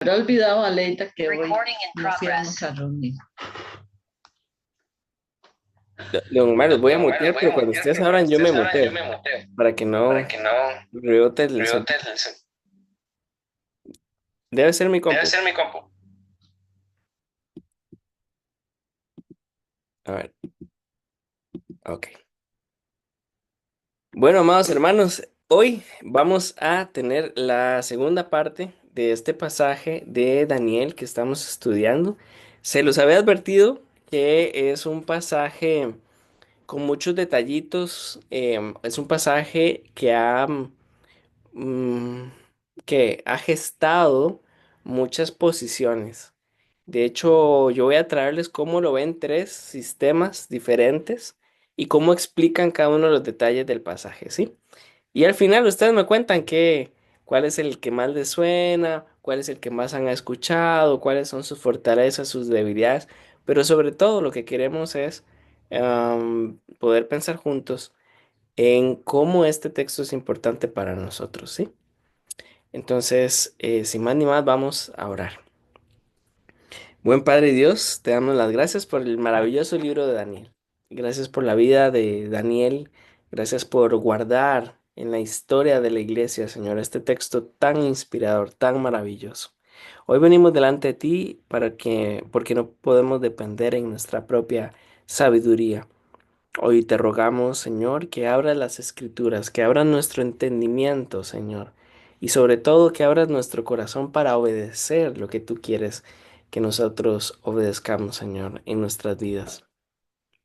Habrá olvidado a Leita que hoy no íbamos a reunir. Don Omar, los voy a Don Omar, los mutear, voy pero a cuando mutear, ustedes pero cuando abran yo me ustedes abran, yo muteo, me muteo, para que para no que no rebote el rebote sonido. el... Debe ser mi Debe compu. ser mi compu. A ver, ok. Bueno, amados hermanos, hoy vamos a tener la segunda parte de este pasaje de Daniel que estamos estudiando. Se los había advertido que es un pasaje con muchos detallitos. Es un pasaje mm, que ha gestado muchas posiciones. De hecho, yo voy a traerles cómo lo ven tres sistemas diferentes y cómo explican cada uno de los detalles del pasaje, ¿sí? Y al final ustedes me cuentan cuál es el que más les suena, cuál es el que más han escuchado, cuáles son sus fortalezas, sus debilidades, pero sobre todo lo que queremos es poder pensar juntos en cómo este texto es importante para nosotros, ¿sí? Entonces, sin más ni más, vamos a orar. Buen Padre Dios, te damos las gracias por el maravilloso libro de Daniel. Gracias por la vida de Daniel. Gracias por guardar en la historia de la iglesia, Señor, este texto tan inspirador, tan maravilloso. Hoy venimos delante de ti porque no podemos depender en nuestra propia sabiduría. Hoy te rogamos, Señor, que abras las escrituras, que abras nuestro entendimiento, Señor, y sobre todo que abras nuestro corazón para obedecer lo que tú quieres que nosotros obedezcamos, Señor, en nuestras vidas.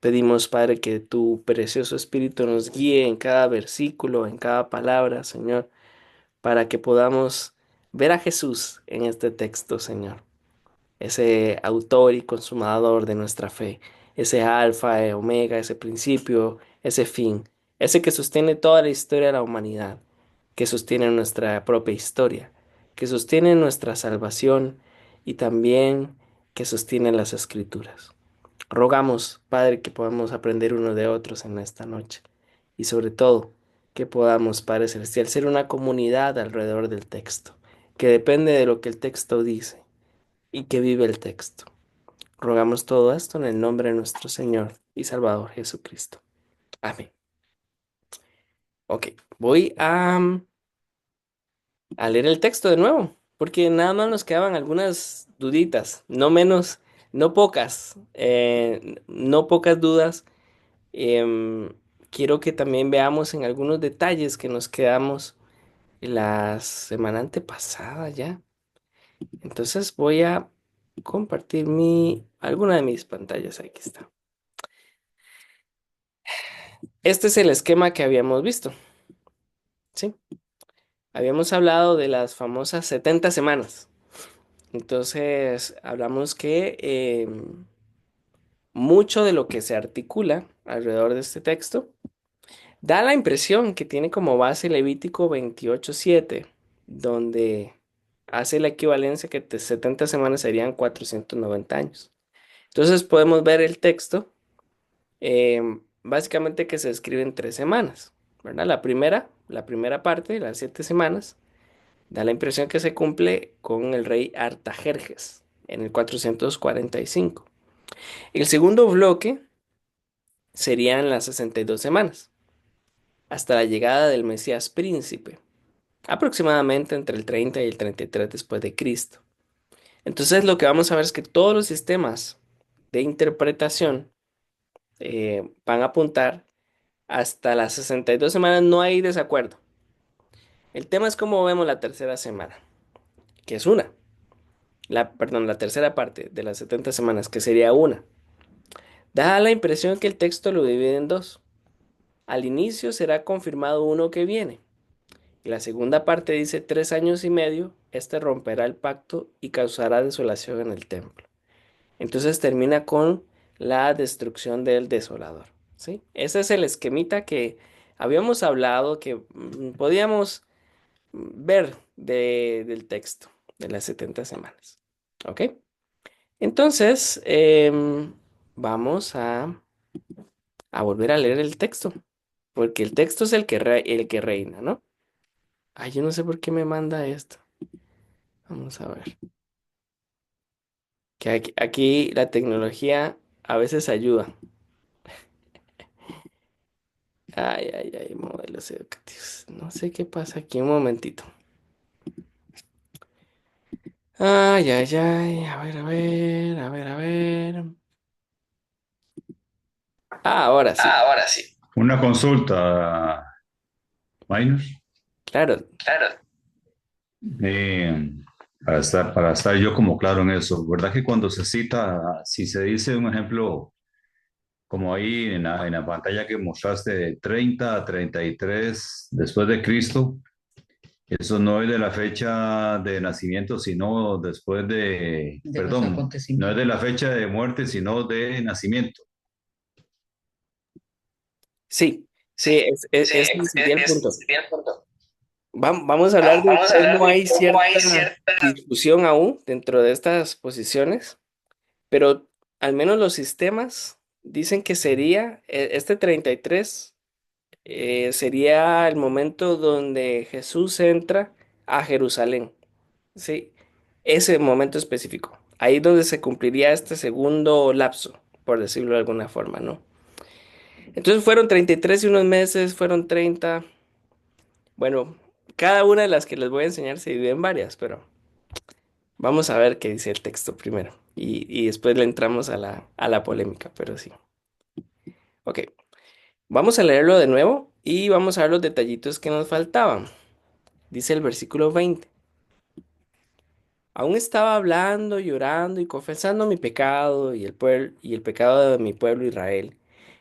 Pedimos, Padre, que tu precioso Espíritu nos guíe en cada versículo, en cada palabra, Señor, para que podamos ver a Jesús en este texto, Señor, ese autor y consumador de nuestra fe, ese alfa, omega, ese principio, ese fin, ese que sostiene toda la historia de la humanidad, que sostiene nuestra propia historia, que sostiene nuestra salvación y también que sostiene las escrituras. Rogamos, Padre, que podamos aprender unos de otros en esta noche y sobre todo que podamos, Padre Celestial, ser una comunidad alrededor del texto, que depende de lo que el texto dice y que vive el texto. Rogamos todo esto en el nombre de nuestro Señor y Salvador Jesucristo. Amén. Ok, voy a leer el texto de nuevo, porque nada más nos quedaban algunas duditas, no menos, no pocas dudas. Em, Quiero que también veamos en algunos detalles que nos quedamos la semana antepasada ya. Entonces voy a compartir alguna de mis pantallas. Aquí está. Este es el esquema que habíamos visto, ¿sí? Habíamos hablado de las famosas 70 semanas. Entonces, hablamos que mucho de lo que se articula alrededor de este texto da la impresión que tiene como base Levítico 28:7, donde hace la equivalencia que 70 semanas serían 490 años. Entonces, podemos ver el texto básicamente que se escribe en 3 semanas, ¿verdad? La primera parte, las 7 semanas, da la impresión que se cumple con el rey Artajerjes en el 445. El segundo bloque serían las 62 semanas, hasta la llegada del Mesías príncipe, aproximadamente entre el 30 y el 33 después de Cristo. Entonces lo que vamos a ver es que todos los sistemas de interpretación van a apuntar hasta las 62 semanas, no hay desacuerdo. El tema es cómo vemos la tercera semana, que es perdón, la tercera parte de las 70 semanas, que sería una. Da la impresión que el texto lo divide en dos. Al inicio será confirmado uno que viene. Y la segunda parte dice 3 años y medio, este romperá el pacto y causará desolación en el templo. Entonces termina con la destrucción del desolador. ¿Sí? Ese es el esquemita que habíamos hablado, que podíamos ver del texto de las 70 semanas. ¿Ok? Entonces, vamos a volver a leer el texto, porque el texto es el que reina, ¿no? Ay, yo no sé por qué me manda esto. Vamos a ver. que aquí la tecnología a veces ayuda. Ay, ay, ay, modelos educativos. No sé qué pasa aquí, un momentito. Ay, ay, ay, a ver, a ver, a ver, a ver. Ah, ahora sí, Ahora sí. Una consulta, Minor. claro. Claro. Eh, para estar yo como claro en eso, ¿verdad que cuando se cita, si se dice un ejemplo, como ahí en la pantalla que mostraste, de 30 a 33 después de Cristo, eso no es de la fecha de nacimiento, sino después de los perdón, no es acontecimientos. de la fecha de muerte, sino de nacimiento? Sí, sí, Sí, sí, ese sería el punto. sería el punto. Vamos a hablar de Vamos a hablar cómo de hay cómo hay cierta cierta... discusión aún dentro de estas posiciones, pero al menos los sistemas dicen que sería, este 33 sería el momento donde Jesús entra a Jerusalén, ¿sí? Ese momento específico. Ahí es donde se cumpliría este segundo lapso, por decirlo de alguna forma, ¿no? Entonces fueron 33 y unos meses, fueron 30. Bueno, cada una de las que les voy a enseñar se divide en varias, pero vamos a ver qué dice el texto primero. Y después le entramos a la polémica, pero sí. Ok, vamos a leerlo de nuevo y vamos a ver los detallitos que nos faltaban. Dice el versículo 20. Aún estaba hablando, llorando y confesando mi pecado y el pecado de mi pueblo Israel,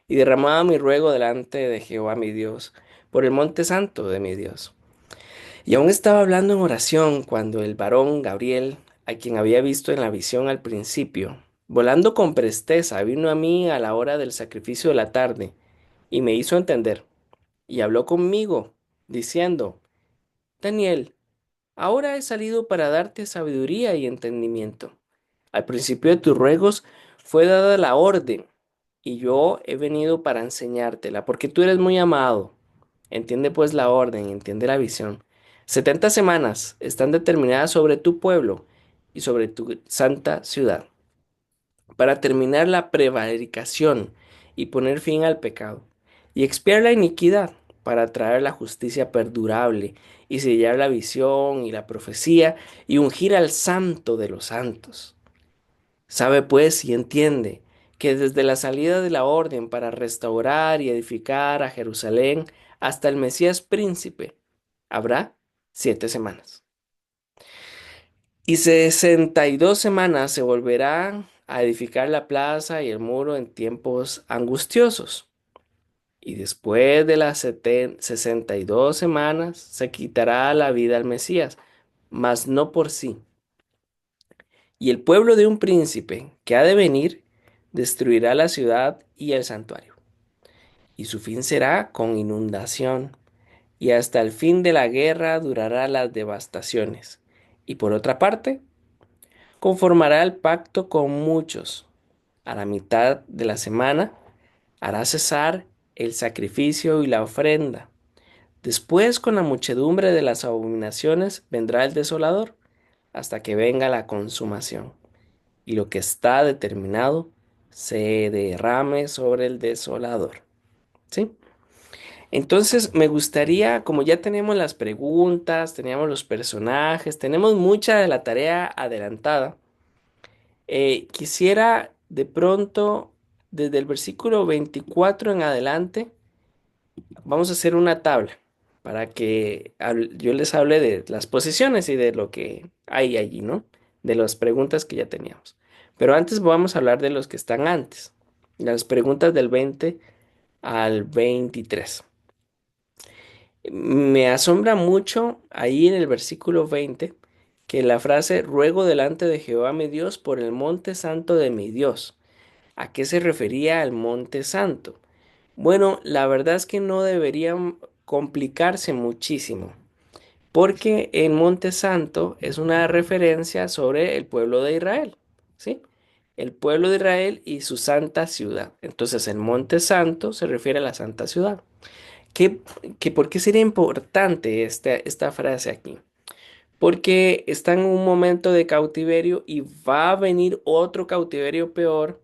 y derramaba mi ruego delante de Jehová mi Dios, por el monte santo de mi Dios. Y aún estaba hablando en oración cuando el varón Gabriel, a quien había visto en la visión al principio, volando con presteza, vino a mí a la hora del sacrificio de la tarde, y me hizo entender, y habló conmigo, diciendo, Daniel, ahora he salido para darte sabiduría y entendimiento. Al principio de tus ruegos fue dada la orden, y yo he venido para enseñártela, porque tú eres muy amado. Entiende pues la orden, entiende la visión. 70 semanas están determinadas sobre tu pueblo y sobre tu santa ciudad, para terminar la prevaricación y poner fin al pecado, y expiar la iniquidad, para traer la justicia perdurable, y sellar la visión y la profecía, y ungir al santo de los santos. Sabe pues y entiende que desde la salida de la orden para restaurar y edificar a Jerusalén hasta el Mesías príncipe, habrá 7 semanas. Y 62 semanas se volverán a edificar la plaza y el muro en tiempos angustiosos. Y después de las 62 semanas se quitará la vida al Mesías, mas no por sí. Y el pueblo de un príncipe que ha de venir destruirá la ciudad y el santuario. Y su fin será con inundación, y hasta el fin de la guerra durará las devastaciones. Y por otra parte, conformará el pacto con muchos. A la mitad de la semana hará cesar el sacrificio y la ofrenda. Después, con la muchedumbre de las abominaciones, vendrá el desolador, hasta que venga la consumación, y lo que está determinado se derrame sobre el desolador. ¿Sí? Entonces, me gustaría, como ya tenemos las preguntas, teníamos los personajes, tenemos mucha de la tarea adelantada, quisiera de pronto, desde el versículo 24 en adelante, vamos a hacer una tabla para que yo les hable de las posiciones y de lo que hay allí, ¿no? De las preguntas que ya teníamos. Pero antes vamos a hablar de los que están antes, las preguntas del 20 al 23. Me asombra mucho ahí en el versículo 20 que la frase ruego delante de Jehová mi Dios por el monte santo de mi Dios. ¿A qué se refería el monte santo? Bueno, la verdad es que no deberían complicarse muchísimo, porque el Monte Santo es una referencia sobre el pueblo de Israel, ¿sí? El pueblo de Israel y su santa ciudad. Entonces, el Monte Santo se refiere a la santa ciudad. ¿Qué, por qué sería importante esta frase aquí? porque está en un momento de cautiverio y va a venir otro cautiverio peor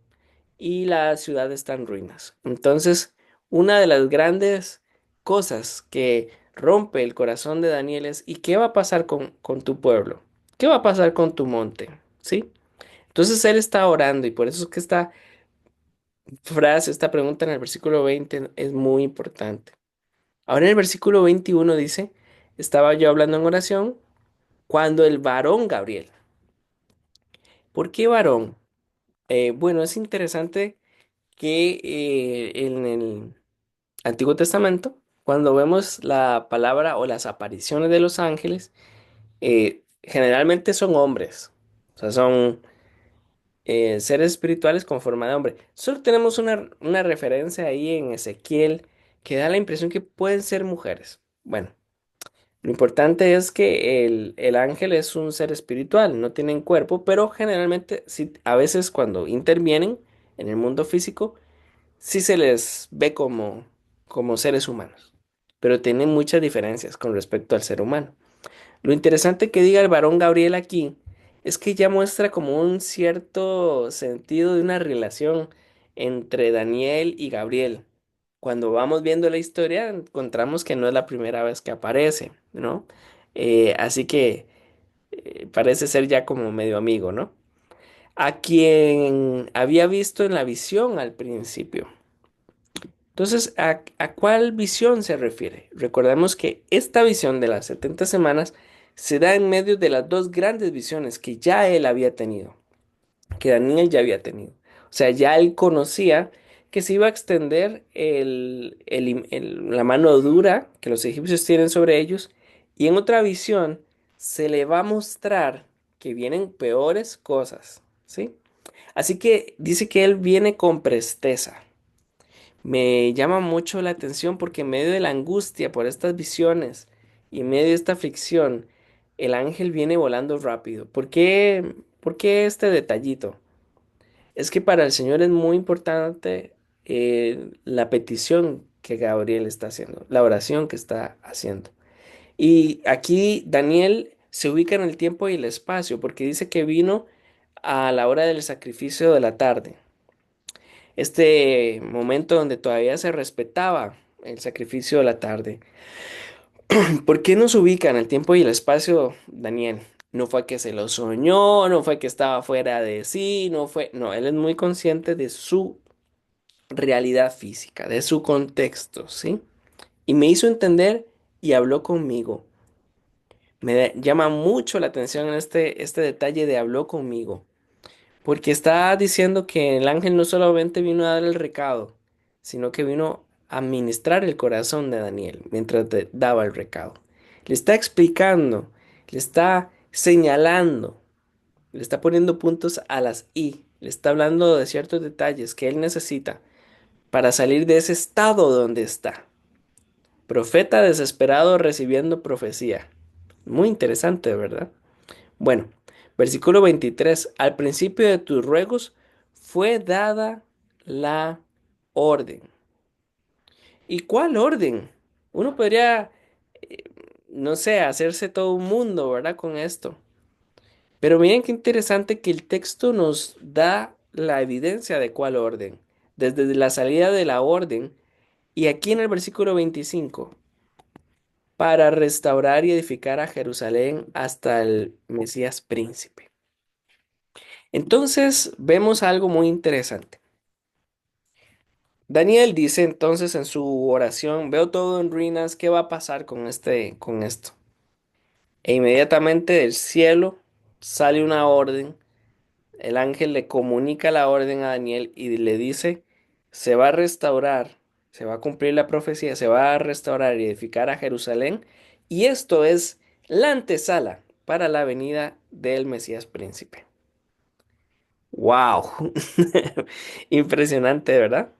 y la ciudad está en ruinas. Entonces, una de las grandes cosas que rompe el corazón de Daniel es, ¿y qué va a pasar con tu pueblo? ¿Qué va a pasar con tu monte? ¿Sí? Entonces él está orando y por eso es que esta frase, esta pregunta en el versículo 20 es muy importante. Ahora en el versículo 21 dice, estaba yo hablando en oración cuando el varón Gabriel. ¿Por qué varón? Bueno, es interesante que en el Antiguo Testamento, cuando vemos la palabra o las apariciones de los ángeles, generalmente son hombres, o sea, son seres espirituales con forma de hombre. Solo tenemos una referencia ahí en Ezequiel que da la impresión que pueden ser mujeres. Bueno, lo importante es que el ángel es un ser espiritual, no tienen cuerpo, pero generalmente, sí, a veces cuando intervienen en el mundo físico, sí se les ve como seres humanos, pero tienen muchas diferencias con respecto al ser humano. Lo interesante que diga el varón Gabriel aquí es que ya muestra como un cierto sentido de una relación entre Daniel y Gabriel. Cuando vamos viendo la historia, encontramos que no es la primera vez que aparece, ¿no? Así que parece ser ya como medio amigo, ¿no? A quien había visto en la visión al principio. Entonces, ¿a cuál visión se refiere? Recordemos que esta visión de las 70 semanas se da en medio de las dos grandes visiones que ya él había tenido, que Daniel ya había tenido. O sea, ya él conocía que se iba a extender la mano dura que los egipcios tienen sobre ellos, y en otra visión se le va a mostrar que vienen peores cosas, ¿sí? Así que dice que él viene con presteza. Me llama mucho la atención porque en medio de la angustia por estas visiones y en medio de esta aflicción, el ángel viene volando rápido. ¿Por qué este detallito? Es que para el Señor es muy importante la petición que Gabriel está haciendo, la oración que está haciendo. Y aquí Daniel se ubica en el tiempo y el espacio porque dice que vino a la hora del sacrificio de la tarde, este momento donde todavía se respetaba el sacrificio de la tarde. ¿Por qué nos ubica en el tiempo y el espacio, Daniel? No fue que se lo soñó, no fue que estaba fuera de sí, no, él es muy consciente de su realidad física, de su contexto, ¿sí? Y me hizo entender y habló conmigo. Llama mucho la atención este detalle de habló conmigo. Porque está diciendo que el ángel no solamente vino a dar el recado, sino que vino a ministrar el corazón de Daniel mientras daba el recado. Le está explicando, le está señalando, le está poniendo puntos a las I, le está hablando de ciertos detalles que él necesita para salir de ese estado donde está. Profeta desesperado recibiendo profecía. Muy interesante, ¿verdad? Bueno, versículo 23. Al principio de tus ruegos fue dada la orden. ¿Y cuál orden? Uno podría, eh, no sé, hacerse todo un mundo, ¿verdad? Con esto. Pero miren qué interesante que el texto nos da la evidencia de cuál orden. Desde la salida de la orden, y aquí en el versículo 25, para restaurar y edificar a Jerusalén hasta el Mesías príncipe. Entonces vemos algo muy interesante. Daniel dice entonces en su oración, veo todo en ruinas, ¿qué va a pasar con esto? E inmediatamente del cielo sale una orden, el ángel le comunica la orden a Daniel y le dice, se va a restaurar, se va a cumplir la profecía, se va a restaurar y edificar a Jerusalén, y esto es la antesala para la venida del Mesías príncipe. ¡Wow! Impresionante, ¿verdad?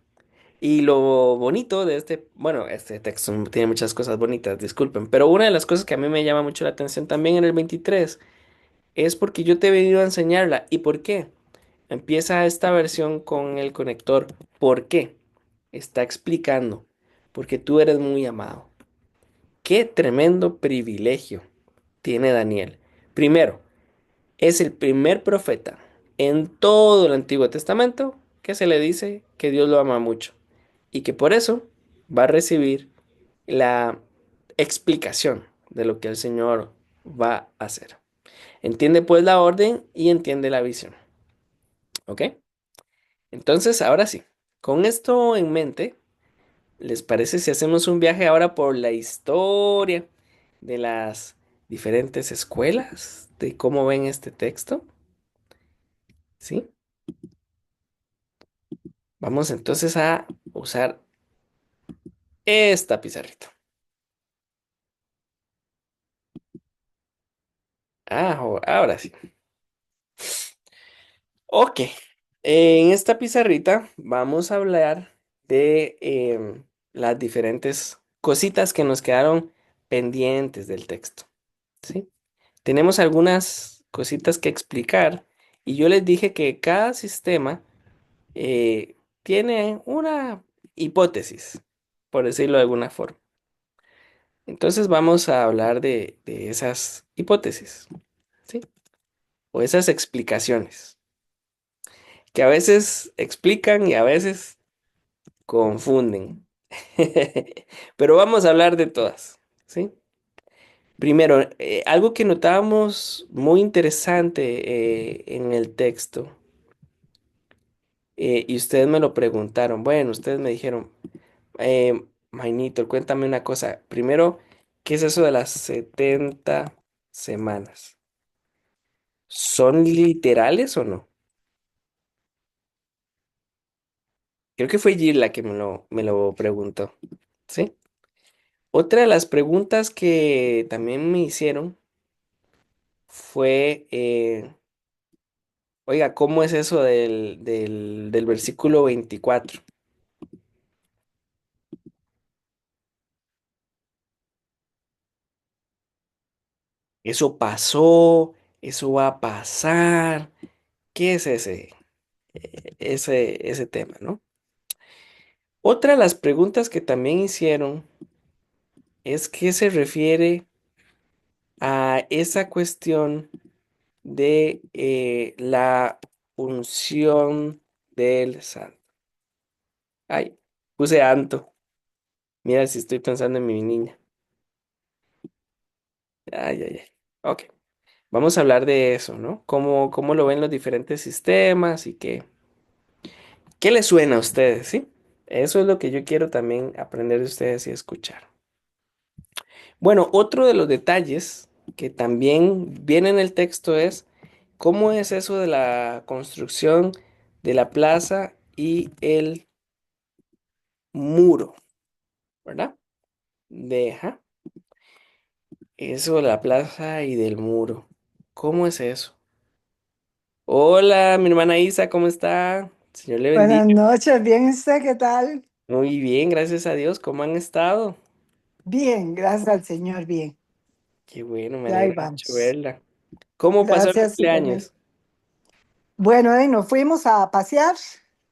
Y lo bonito de bueno, este texto tiene muchas cosas bonitas, disculpen, pero una de las cosas que a mí me llama mucho la atención también en el 23 es porque yo te he venido a enseñarla. ¿Y por qué? Empieza esta versión con el conector. ¿Por qué? Está explicando. Porque tú eres muy amado. Qué tremendo privilegio tiene Daniel. Primero, es el primer profeta en todo el Antiguo Testamento que se le dice que Dios lo ama mucho y que por eso va a recibir la explicación de lo que el Señor va a hacer. Entiende pues la orden y entiende la visión. ¿Ok? Entonces, ahora sí, con esto en mente, ¿les parece si hacemos un viaje ahora por la historia de las diferentes escuelas, de cómo ven este texto? ¿Sí? Vamos entonces a usar esta pizarrita. Ah, ahora sí. Ok. En esta pizarrita vamos a hablar de las diferentes cositas que nos quedaron pendientes del texto. ¿Sí? Tenemos algunas cositas que explicar y yo les dije que cada sistema tiene una hipótesis, por decirlo de alguna forma. Entonces vamos a hablar de esas hipótesis, ¿sí? O esas explicaciones, que a veces explican y a veces confunden. Pero vamos a hablar de todas, ¿sí? Primero, algo que notábamos muy interesante en el texto, y ustedes me lo preguntaron, bueno, ustedes me dijeron, Mainito, cuéntame una cosa. Primero, ¿qué es eso de las 70 semanas? ¿Son literales o no? Creo que fue Jill la que me lo preguntó, ¿sí? Otra de las preguntas que también me hicieron fue, oiga, ¿cómo es eso del versículo 24? Eso pasó, eso va a pasar. ¿Qué es ese tema, ¿no? Otra de las preguntas que también hicieron es qué se refiere a esa cuestión de la unción del santo. Ay, puse Anto. Mira si estoy pensando en mi niña. Ay, ay, ay. Ok, vamos a hablar de eso, ¿no? ¿Cómo lo ven los diferentes sistemas y qué les suena a ustedes, ¿sí? Eso es lo que yo quiero también aprender de ustedes y escuchar. Bueno, otro de los detalles que también viene en el texto es cómo es eso de la construcción de la plaza y el muro, ¿verdad? Deja eso de la plaza y del muro. ¿Cómo es eso? Hola, mi hermana Isa, ¿cómo está? Señor le Buenas bendiga. noches, bien, ¿usted qué tal? Muy bien, gracias a Dios. ¿Cómo han estado? Bien, gracias al Señor, bien. Qué bueno, me Ya ahí alegra mucho vamos. verla. ¿Cómo pasó el Gracias igualmente. cumpleaños? Bueno, nos fuimos a pasear,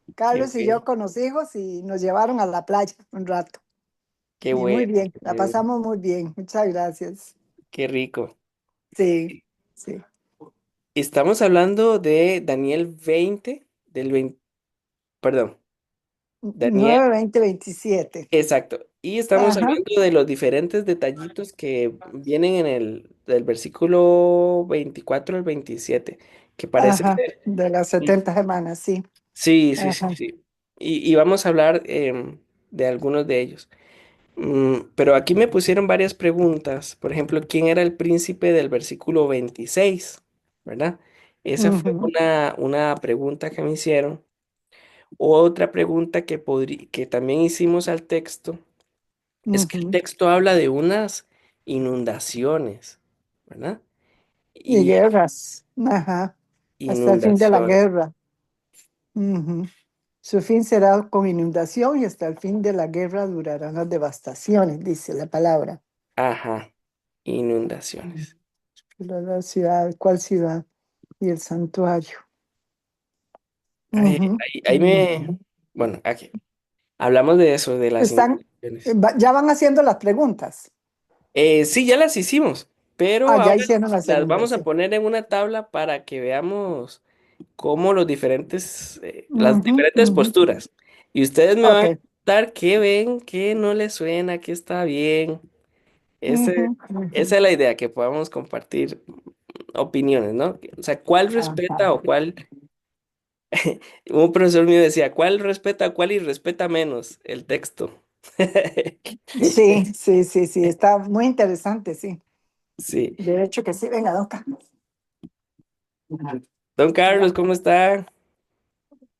Qué Carlos y yo bueno, con los hijos, y nos llevaron a la playa un rato. qué Y muy bueno, bien, la qué bueno, pasamos muy bien. Muchas gracias. qué rico. Sí, sí. Estamos hablando de Daniel 20, del 20, perdón, Daniel, 9, 20, 27. exacto. Y estamos Ajá, hablando de los diferentes detallitos que vienen en del versículo 24 al 27, que parece ajá, ser. de las 70 semanas, sí. Sí, sí, sí, Ajá. sí. Y vamos a hablar de algunos de ellos. Pero aquí me pusieron varias preguntas. Por ejemplo, ¿quién era el príncipe del versículo 26? ¿Verdad? Esa fue Ujú, una pregunta que me hicieron. Otra pregunta que también hicimos al texto es que el ujú. texto habla de unas inundaciones, ¿verdad? Y Y guerras, ajá, hasta el fin de la inundaciones. guerra. Ujú. Su fin será con inundación y hasta el fin de la guerra durarán las devastaciones, dice la palabra. Ajá, Mm. inundaciones. La ciudad, ¿cuál ciudad? Y el santuario. Ahí, Ujú. ahí bueno, aquí hablamos de eso, de las Están, inundaciones. ya van haciendo las preguntas. Sí, ya las hicimos. pero Ah, ya ahora hicieron la las segunda, vamos a sí. poner en una tabla para que veamos cómo las Ujú, diferentes ujú. posturas. Y ustedes me van a Ok. contar qué ven, qué no les suena, qué está bien. Ujú, ujú. Esa es la idea, que podamos compartir opiniones, ¿no? O sea, ¿cuál Ajá. respeta o cuál? Un profesor mío decía, ¿cuál respeta a cuál y respeta menos el texto? Sí, sí, sí, sí, está muy interesante, sí. Sí. De hecho que sí, venga, doctor. Don Carlos, Ya. ¿cómo está?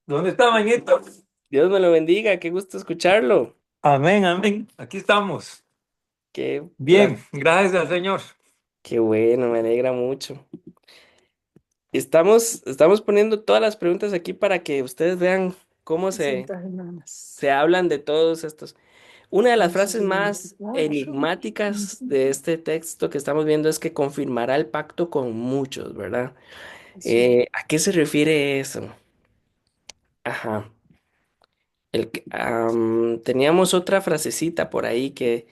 ¿Dónde está, Mañito? Dios me lo bendiga, qué gusto escucharlo. Amén, amén. Aquí estamos. Qué Bien, placer. gracias al Señor. Qué bueno, me alegra mucho. Estamos poniendo todas las preguntas aquí para que ustedes vean cómo Porcentaje nada más. se hablan de todos estos. Una de las frases más 24. enigmáticas Ujú. de este texto que estamos viendo es que confirmará el pacto con muchos, ¿verdad? Eso. ¿A qué se refiere eso? Ajá. Teníamos otra frasecita por ahí que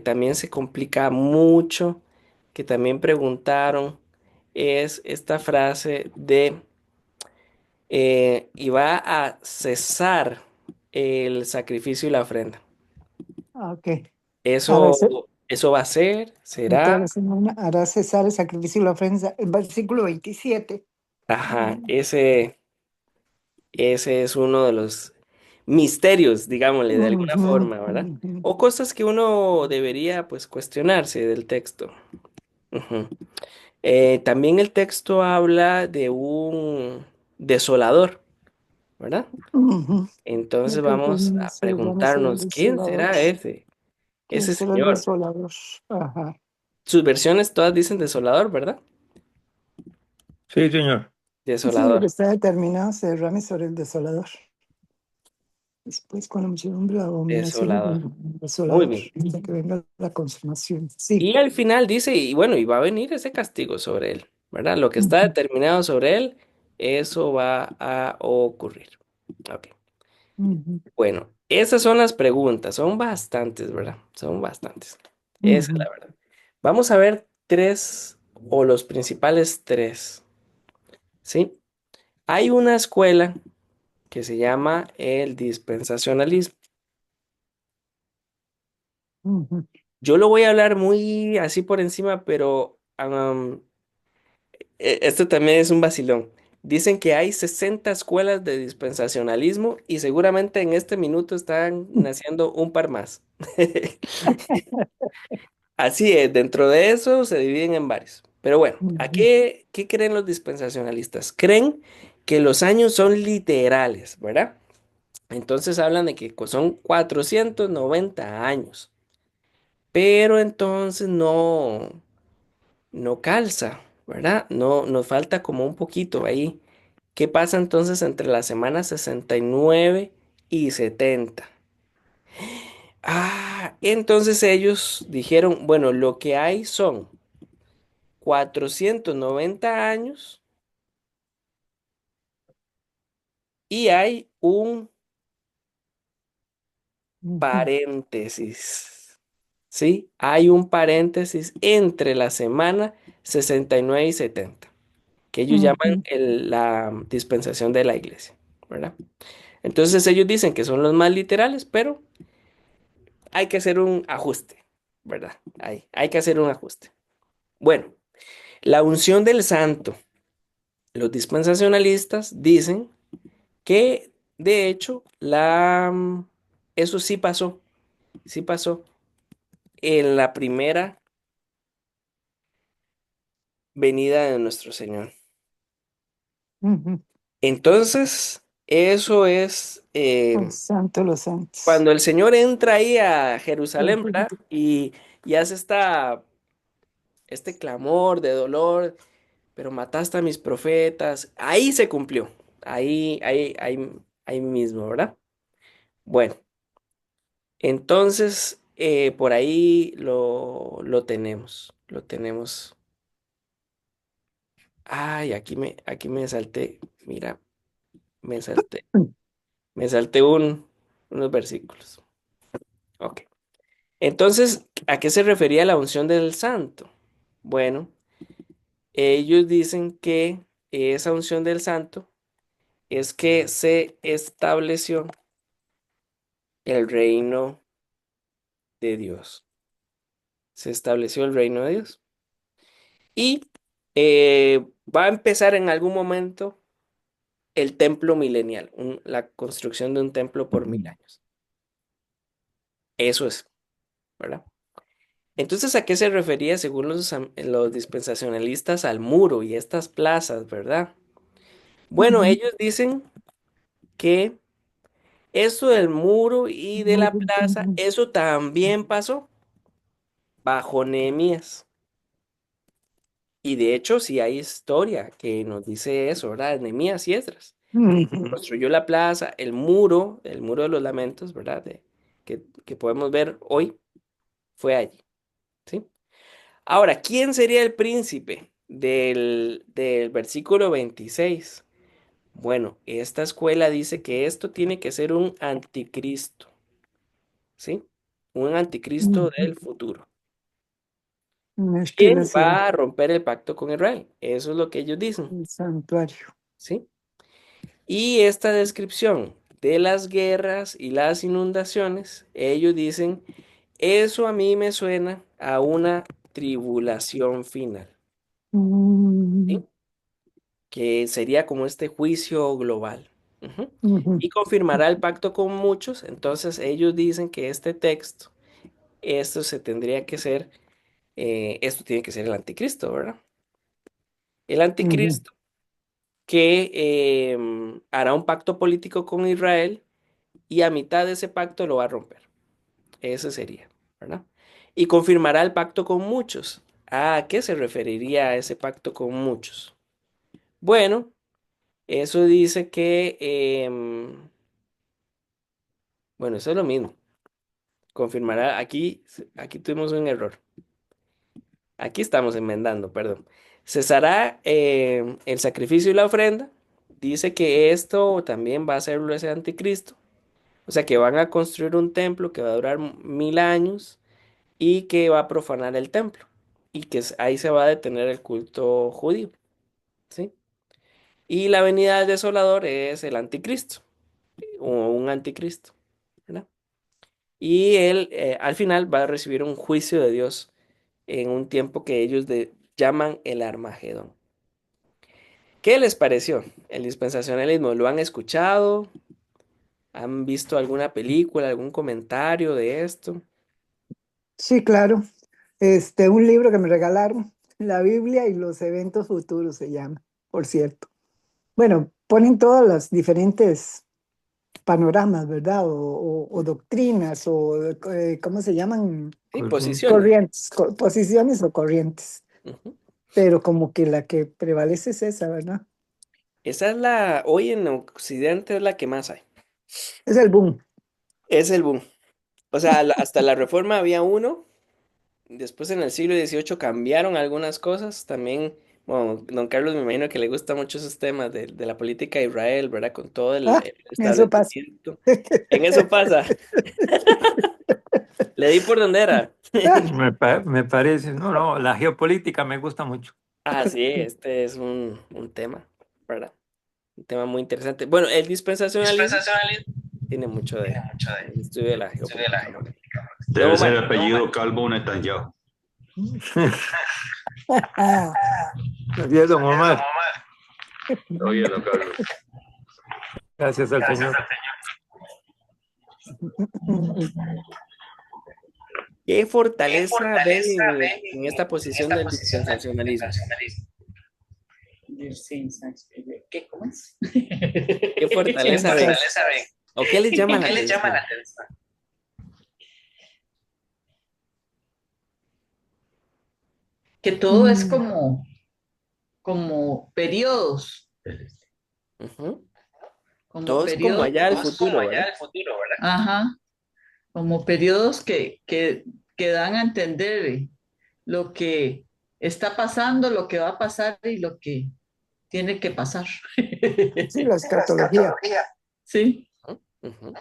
también se complica mucho, que también preguntaron, es esta frase de y va a cesar el sacrificio y la ofrenda. Ah, ok. Ahora, Eso va a ser, en toda será, la semana hará cesar el sacrificio y la ofrenda. El versículo 27. ajá, ese es uno de los misterios, digámosle, de alguna Ujú, forma, ¿verdad? ujú, O cosas que uno debería, pues, cuestionarse del texto. Ujú. También el texto habla de un desolador, ¿verdad? ujú. Entonces Lo que vamos a comienza, vamos a ver el preguntarnos, ¿quién desolador. será ese? ¿Quién Ese será el señor. desolador? Ajá. Sus versiones todas dicen desolador, ¿verdad? Sí, Señor. Sí, lo que Desolador, está determinado se derrame sobre el desolador. Después, cuando muchedumbre de abominaciones desolador. del Muy desolador, bien. hasta que venga la consumación. Sí. Y al final dice, y bueno, y va a venir ese castigo sobre él, ¿verdad? Lo que está Ujú, determinado sobre él, eso va a ocurrir. Ok. ujú, Bueno, esas son las preguntas, son bastantes, ¿verdad? Son bastantes. Esa es ujú, la verdad. Vamos a ver tres o los principales tres, ¿sí? Hay una escuela que se llama el dispensacionalismo. ujú. Yo lo voy a hablar muy así por encima, pero esto también es un vacilón. Dicen que hay 60 escuelas de dispensacionalismo y seguramente en este minuto están naciendo un par más. Así es, dentro de eso se dividen en varios. Pero bueno, Ujú, qué creen los dispensacionalistas? Creen que los años son literales, ¿verdad? Entonces hablan de que son 490 años, pero entonces no calza, ¿verdad? No, nos falta como un poquito ahí. ¿Qué pasa entonces entre las semanas 69 y 70? Entonces ellos dijeron, bueno, lo que hay son 490 años y hay un ujú, paréntesis, ¿sí? Hay un paréntesis entre la semana 69 y 70, que ellos llaman ujú, la dispensación de la iglesia, ¿verdad? Entonces ellos dicen que son los más literales, pero hay que hacer un ajuste, ¿verdad? Hay que hacer un ajuste. Bueno, la unción del santo. Los dispensacionalistas dicen que, de hecho, eso sí pasó en la primera venida de nuestro Señor. ujú. Entonces, eso es El santo de los santos. cuando el Señor entra ahí a Jerusalén, ¿verdad? Y hace este clamor de dolor, pero mataste a mis profetas. Ahí se cumplió. Ahí mismo, ¿verdad? Bueno, entonces por ahí lo tenemos. Lo tenemos. Ay, aquí me salté. Mira, me salté. Me salté unos versículos. Ok. Entonces, ¿a qué se refería la unción del santo? Bueno, ellos dicen que esa unción del santo es que se estableció el reino de Dios. Se estableció el reino de Dios. Y va a empezar en algún momento el templo milenial, la construcción de un templo por 1000 años. Eso es, ¿verdad? Entonces, ¿a qué se refería según los dispensacionalistas al muro y estas plazas, verdad? Bueno, ellos dicen que eso del muro y de la plaza, eso también pasó bajo Nehemías. Y de hecho, sí hay historia que nos dice eso, ¿verdad? Nehemías y Esdras. Construyó la plaza, el muro de los lamentos, ¿verdad? Que podemos ver hoy, fue allí, ¿sí? Ahora, ¿quién sería el príncipe del versículo 26? Bueno, esta escuela dice que esto tiene que ser un anticristo, ¿sí? Un anticristo del futuro. Es que él ¿Quién hacía va a romper el pacto con Israel? Eso es lo que ellos dicen, el santuario. ¿sí? Y esta descripción de las guerras y las inundaciones, ellos dicen, eso a mí me suena a una tribulación final, Mm, ¿sí? Que sería como este juicio global. Ujú. ujú, Y confirmará el pacto con muchos, entonces ellos dicen que este texto, esto se tendría que ser, esto tiene que ser el anticristo, ¿verdad? El ujú, anticristo que hará un pacto político con Israel y a mitad de ese pacto lo va a romper. Ese sería, ¿verdad? Y confirmará el pacto con muchos. ¿A qué se referiría ese pacto con muchos? Bueno, eso dice que, bueno, eso es lo mismo. Confirmará, aquí tuvimos un error. Aquí estamos enmendando, perdón. Cesará el sacrificio y la ofrenda. Dice que esto también va a serlo ese anticristo. O sea que van a construir un templo que va a durar 1000 años y que va a profanar el templo. Y que ahí se va a detener el culto judío. ¿Sí? Y la venida del desolador es el anticristo. O un anticristo. ¿Verdad? Y él al final va a recibir un juicio de Dios en un tiempo que ellos llaman el Armagedón. ¿Qué les pareció el dispensacionalismo? ¿Lo han escuchado? ¿Han visto alguna película, algún comentario de esto? sí, claro. Un libro que me regalaron, La Biblia y los eventos futuros se llama, por cierto. Bueno, ponen todas las diferentes panoramas, ¿verdad? O doctrinas, ¿cómo se llaman? Sí, Corriente. posiciones. Corrientes, posiciones o corrientes. Ujú. Pero como que la que prevalece es esa, ¿verdad? Esa hoy en Occidente es la que más hay. Es el boom. Es el boom. O sea, hasta la Reforma había uno. Después en el siglo XVIII cambiaron algunas cosas. También, bueno, don Carlos me imagino que le gusta mucho esos temas de la política de Israel, ¿verdad? Con todo Ah, el eso pasa. establecimiento. En eso pasa. Le di por donde era. Me parece. No, no, la geopolítica me gusta mucho. Ah, sí, este es un tema, ¿verdad? Un tema muy interesante. Bueno, el dispensacionalismo tiene mucho del estudio de la geopolítica moderna. Don Debe ser Omar, el apellido Calvo Netanyahu. Ah, Así es, don Omar. Oye, don Carlos. Gracias al Señor. ¿qué fortaleza ven en esta posición del dispensacionalismo? ¿Qué? ¿Cómo es? ¿Qué fortaleza ven? ¿O qué les llama la ¿Qué les llama la atención? atención? Que todo es mm, como periodos, Ujú. como Todo es como periodos, allá al futuro, ¿verdad? ajá, como periodos que dan a entender lo que está pasando, lo que va a pasar y lo que tiene que pasar. sí, la escatología. Sí. Ujú.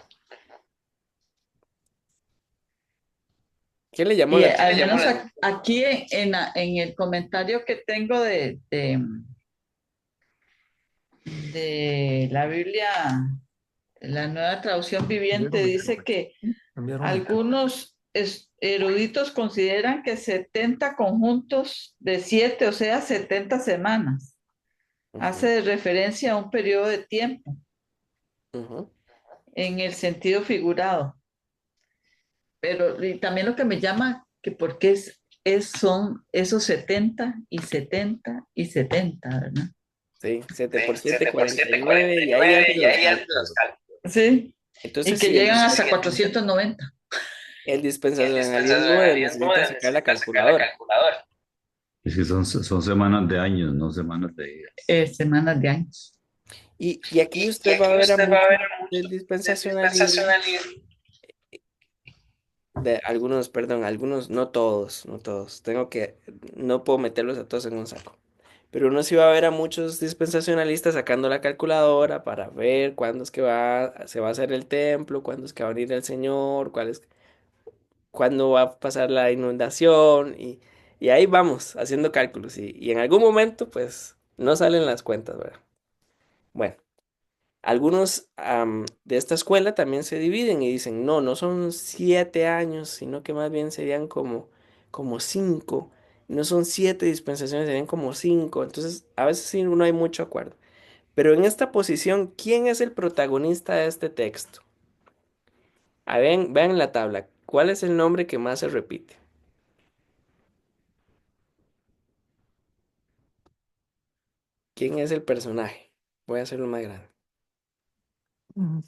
¿Qué le llamó Y la al atención? menos aquí en el comentario que tengo de la Biblia, la nueva traducción viviente, dice que Cambiaron. algunos eruditos consideran que 70 conjuntos de 7, o sea, 70 semanas, Ujú, hace referencia a un periodo de tiempo ujú. en el sentido figurado. Pero y también lo que me llama, que por qué son esos 70 y 70 y 70, ¿verdad? Sí, 7 por Sí, 7, 7 por 7, 49, y 49, ahí hacen y los ahí hacen los cálculos. cálculos. Sí, y Entonces, que sí, llegan hasta 490. el El dispensacionalismo dispensacionalismo necesita de sacar la necesitar sacar la calculadora. calculadora. Es que son semanas de años, no semanas de días. Semanas de años. Y aquí Y usted va a aquí ver a usted va a muchos ver mucho del del dispensacionalismo, dispensacionalismo. de algunos, perdón, algunos, no todos, no todos. No puedo meterlos a todos en un saco. Pero uno sí va a ver a muchos dispensacionalistas sacando la calculadora para ver cuándo es que se va a hacer el templo, cuándo es que va a venir el Señor, cuándo va a pasar la inundación, y ahí vamos haciendo cálculos. Y en algún momento, pues, no salen las cuentas, ¿verdad? Bueno. Algunos de esta escuela también se dividen y dicen, no, no son 7 años, sino que más bien serían como 5. No son 7 dispensaciones, serían como 5. Entonces, a veces sí no hay mucho acuerdo. Pero en esta posición, ¿quién es el protagonista de este texto? Vean la tabla. ¿Cuál es el nombre que más se repite? ¿Quién es el personaje? Voy a hacerlo más grande. Mm.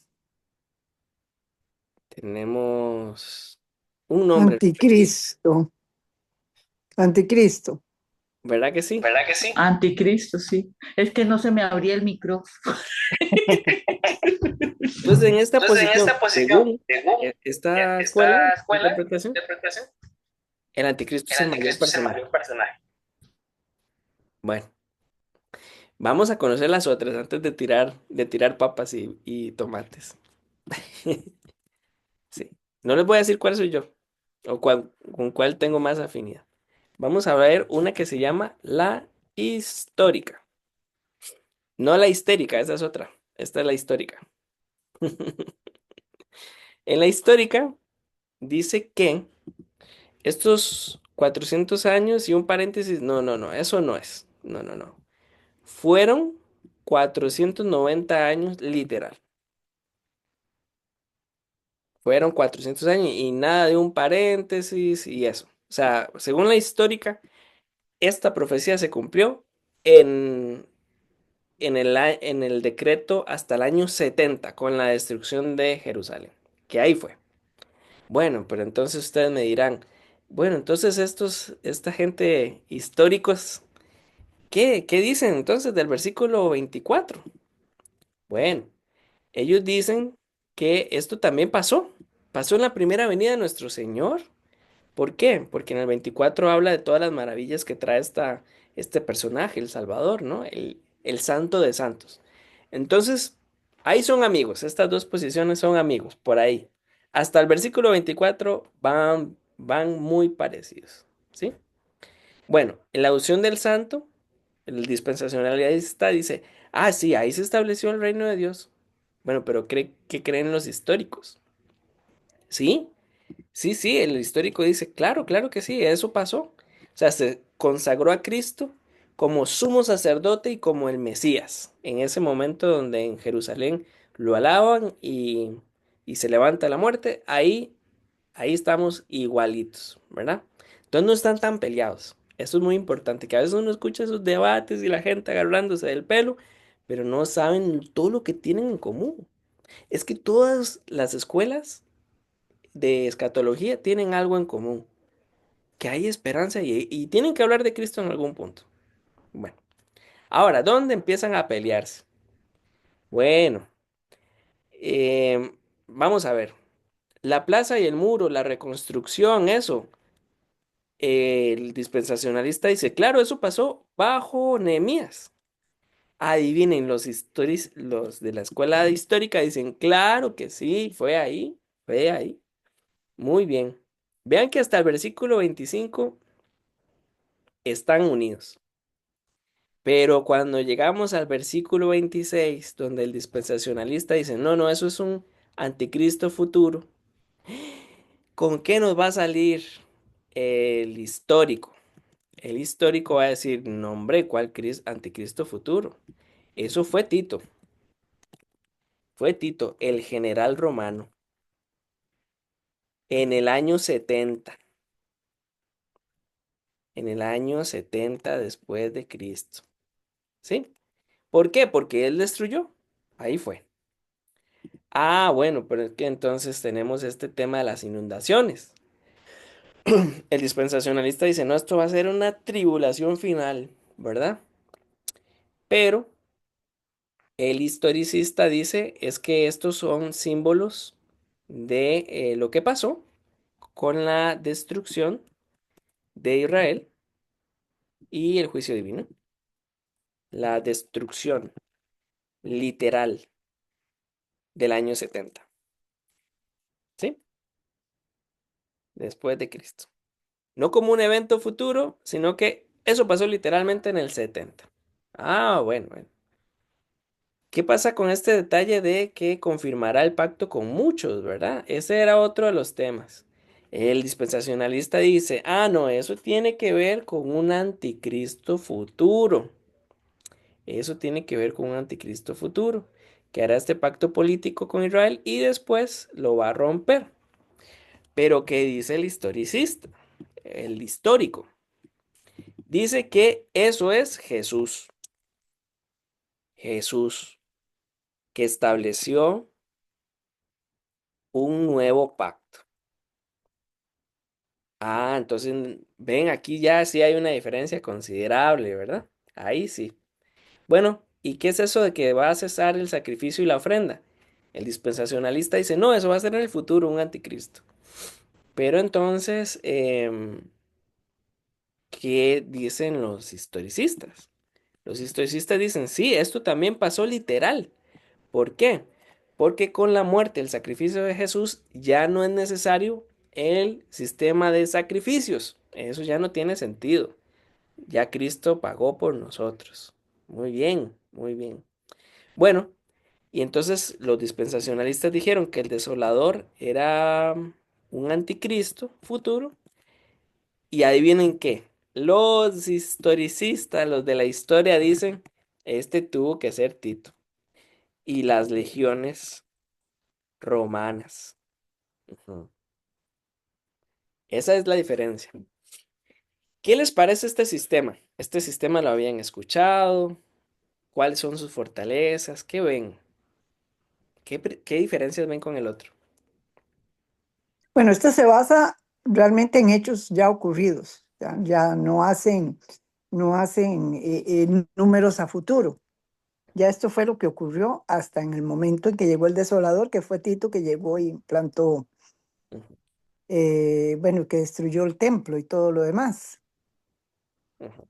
Tenemos un nombre repetido, Anticristo, anticristo. ¿verdad que sí? ¿Verdad que sí? Anticristo, sí. Es que no se me abría el micrófono. Entonces, en esta Entonces, en posición, esta posición, según según esta escuela esta de escuela de interpretación, interpretación, el anticristo es el el mayor anticristo es el personaje. mayor personaje. Bueno, vamos a conocer las otras antes de tirar papas y tomates. Sí. No les voy a decir cuál soy yo o con cuál tengo más afinidad. Vamos a ver una que se llama la histórica. No la histérica, esa es otra. Esta es la histórica. En la histórica dice que estos 400 años y un paréntesis, no, no, no, eso no es. No, no, no. Fueron 490 años literal. Fueron 400 años y nada de un paréntesis y eso. O sea, según la histórica, esta profecía se cumplió en, en el decreto hasta el año 70 con la destrucción de Jerusalén. Que ahí fue. Bueno, pero entonces ustedes me dirán, bueno, entonces esta gente históricos, ¿qué dicen entonces del versículo 24? Bueno, ellos dicen que esto también pasó en la primera venida de nuestro Señor. ¿Por qué? Porque en el 24 habla de todas las maravillas que trae este personaje, el Salvador, ¿no? El Santo de Santos. Entonces, ahí son amigos, estas dos posiciones son amigos, por ahí. Hasta el versículo 24 van muy parecidos, ¿sí? Bueno, en la unción del Santo, el dispensacionalista dice, ah, sí, ahí se estableció el reino de Dios. Bueno, pero ¿qué creen los históricos? ¿Sí? Sí, sí, el histórico dice, claro, claro que sí, eso pasó. O sea, se consagró a Cristo como sumo sacerdote y como el Mesías, en ese momento donde en Jerusalén lo alaban y se levanta la muerte, ahí estamos igualitos, ¿verdad? Entonces no están tan peleados. Eso es muy importante, que a veces uno escucha esos debates y la gente agarrándose del pelo, pero no saben todo lo que tienen en común. Es que todas las escuelas de escatología tienen algo en común, que hay esperanza y tienen que hablar de Cristo en algún punto. Bueno, ahora, ¿dónde empiezan a pelearse? Bueno, vamos a ver. La plaza y el muro, la reconstrucción, eso. El dispensacionalista dice, claro, eso pasó bajo Nehemías. Adivinen, los de la escuela histórica dicen, claro que sí, fue ahí, fue ahí. Muy bien. Vean que hasta el versículo 25 están unidos. Pero cuando llegamos al versículo 26, donde el dispensacionalista dice, no, no, eso es un anticristo futuro, ¿con qué nos va a salir el histórico? El histórico va a decir, no, hombre, ¿cuál anticristo futuro? Eso fue Tito, el general romano, en el año 70, en el año 70 después de Cristo. ¿Sí? ¿Por qué? Porque él destruyó. Ahí fue. Ah, bueno, pero es que entonces tenemos este tema de las inundaciones. El dispensacionalista dice, no, esto va a ser una tribulación final, ¿verdad? Pero el historicista dice, es que estos son símbolos de lo que pasó con la destrucción de Israel y el juicio divino. La destrucción literal del año 70, ¿sí? Después de Cristo. No como un evento futuro, sino que eso pasó literalmente en el 70. Ah, bueno, bueno. ¿Qué pasa con este detalle de que confirmará el pacto con muchos, verdad? Ese era otro de los temas. El dispensacionalista dice, ah, no, eso tiene que ver con un anticristo futuro. Eso tiene que ver con un anticristo futuro, que hará este pacto político con Israel y después lo va a romper. Pero ¿qué dice el historicista? El histórico. Dice que eso es Jesús. Jesús, que estableció un nuevo pacto. Ah, entonces, ven, aquí ya sí hay una diferencia considerable, ¿verdad? Ahí sí. Bueno, ¿y qué es eso de que va a cesar el sacrificio y la ofrenda? El dispensacionalista dice, no, eso va a ser en el futuro un anticristo. Pero entonces, ¿qué dicen los historicistas? Los historicistas dicen, sí, esto también pasó literal. ¿Por qué? Porque con la muerte, el sacrificio de Jesús, ya no es necesario el sistema de sacrificios. Eso ya no tiene sentido. Ya Cristo pagó por nosotros. Muy bien, muy bien. Bueno, y entonces los dispensacionalistas dijeron que el desolador era un anticristo futuro. Y adivinen qué. Los historicistas, los de la historia, dicen, este tuvo que ser Tito. Y las legiones romanas. Ujú. Esa es la diferencia. ¿Qué les parece este sistema? ¿Este sistema lo habían escuchado? ¿Cuáles son sus fortalezas? ¿Qué ven? ¿Qué diferencias ven con el otro? Bueno, esto se basa realmente en hechos ya ocurridos, ya no hacen números a futuro. Ya esto fue lo que ocurrió hasta en el momento en que llegó el desolador, que fue Tito, que llegó y plantó, Ujú, bueno, que destruyó el templo y todo lo demás. ujú.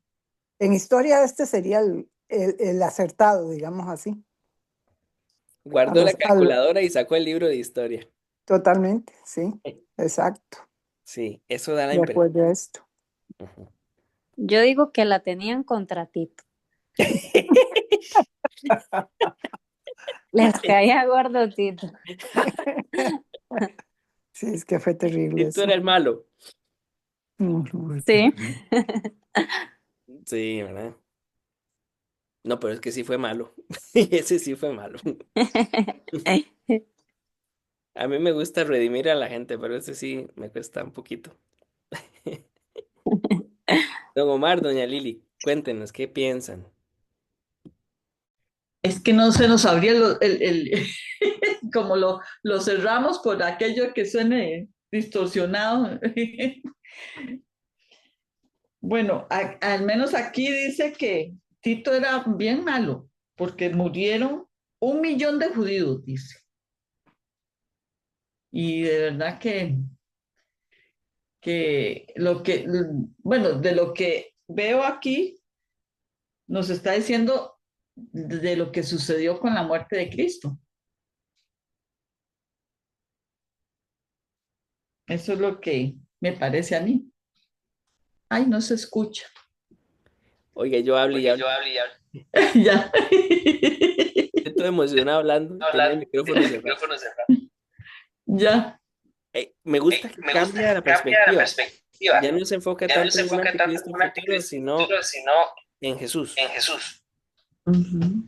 En historia este sería el acertado, digamos así. A Guardó la los, a lo- calculadora y sacó el libro de historia. Totalmente, sí, exacto, Sí, eso da la de impresión. acuerdo a esto. Ujú. Yo digo que la tenían contra Tito. Les caía gordo Tito. Sí, es que fue terrible Tito era eso. el malo. Ujú. Sí. Sí, ¿verdad? No, pero es que sí fue malo. Ese sí fue malo. A mí me gusta redimir a la gente, pero ese sí me cuesta un poquito. Don Omar, doña Lili, cuéntenos, ¿qué piensan? Es que no se nos abría como lo cerramos por aquello que suene distorsionado. Bueno, al menos aquí dice que Tito era bien malo, porque murieron 1 millón de judíos, dice. Y de verdad bueno, de lo que veo aquí, nos está diciendo de lo que sucedió con la muerte de Cristo. Eso es lo que me parece a mí. Ay, no se escucha. Oiga, yo hablo y hablo. Ya. Estoy todo emocionado hablando, tenía el micrófono cerrado. Ya. Me gusta que cambia la perspectiva. Ya no se enfoca tanto en un anticristo futuro, sino en Jesús. Ujú.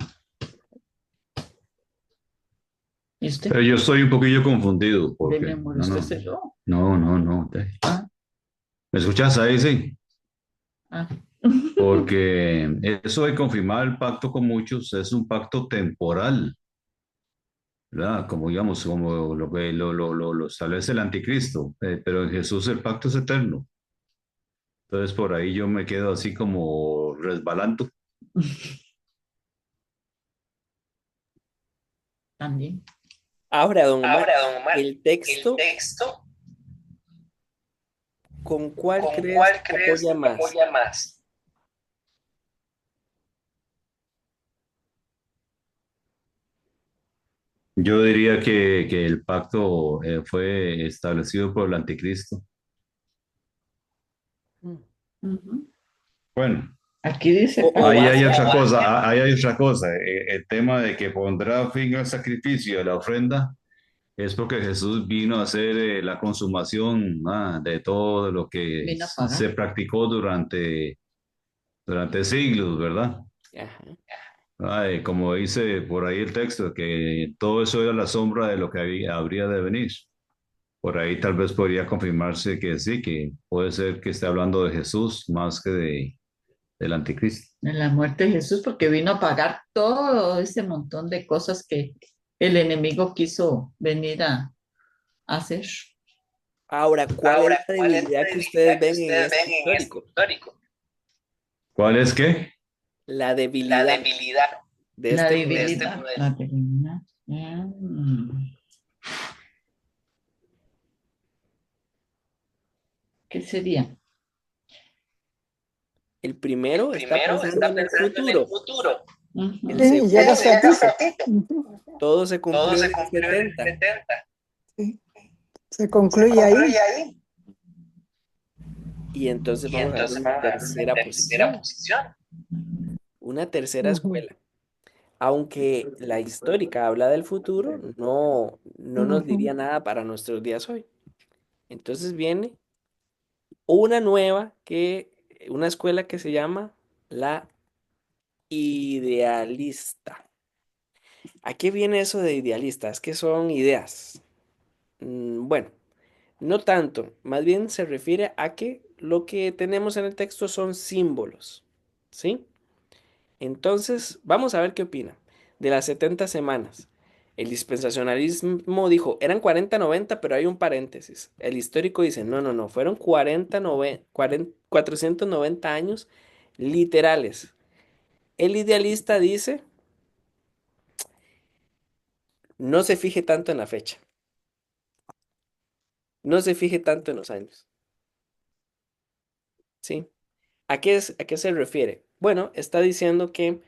¿Y usted? Pero yo estoy un poquillo confundido De porque mi amor, no, usted no, cerró. no. Ah, ¿Me escuchas ahí? Sí. ah. Porque eso de confirmar el pacto con muchos es un pacto temporal, ¿verdad? Como digamos, como lo que lo establece el anticristo, pero en Jesús el pacto es eterno. Entonces por ahí yo me quedo así como resbalando. También. Ahora, don Omar, el texto, ¿con cuál crees que se apoya más? Yo diría que el pacto fue establecido por el anticristo. Mm. Ujú. Bueno, Aquí dice O ahí hay base, otra cosa, ahí hay otra cosa. El tema de que pondrá fin al sacrificio de la ofrenda es porque Jesús vino a hacer la consumación de todo lo que vino a pagar. se practicó durante siglos, ¿verdad? ajá. Como dice por ahí el texto, que todo eso era la sombra de lo que habría de venir. Por ahí tal vez podría confirmarse que sí, que puede ser que esté hablando de Jesús más que del anticristo. En la muerte de Jesús, porque vino a pagar todo ese montón de cosas que el enemigo quiso venir a hacer. Ahora, ¿cuál es la debilidad que ustedes ven en este histórico? ¿Cuál es qué? La debilidad de La este modelo. debilidad. La debilidad. Mm. ¿Qué sería? El primero está pensando en el futuro. El Ujú. Sí, llega segundo, a ratito. Ujú. todo se cumplió en el 70. Sí, se concluye ahí. Y entonces vamos a ver una tercera posición, una tercera Ujú, escuela. Aunque la histórica habla del futuro, no nos ujú, diría nada para nuestros días hoy. Entonces viene una nueva una escuela que se llama la idealista. ¿A qué viene eso de idealista? Es que son ideas. Bueno, no tanto, más bien se refiere a que lo que tenemos en el texto son símbolos, ¿sí? Entonces, vamos a ver qué opina de las 70 semanas. El dispensacionalismo dijo, eran 40-90, pero hay un paréntesis. El histórico dice, no, fueron 490 años literales. El idealista dice, no se fije tanto en la fecha, no se fije tanto en los años, ¿sí? A qué se refiere? Bueno, está diciendo que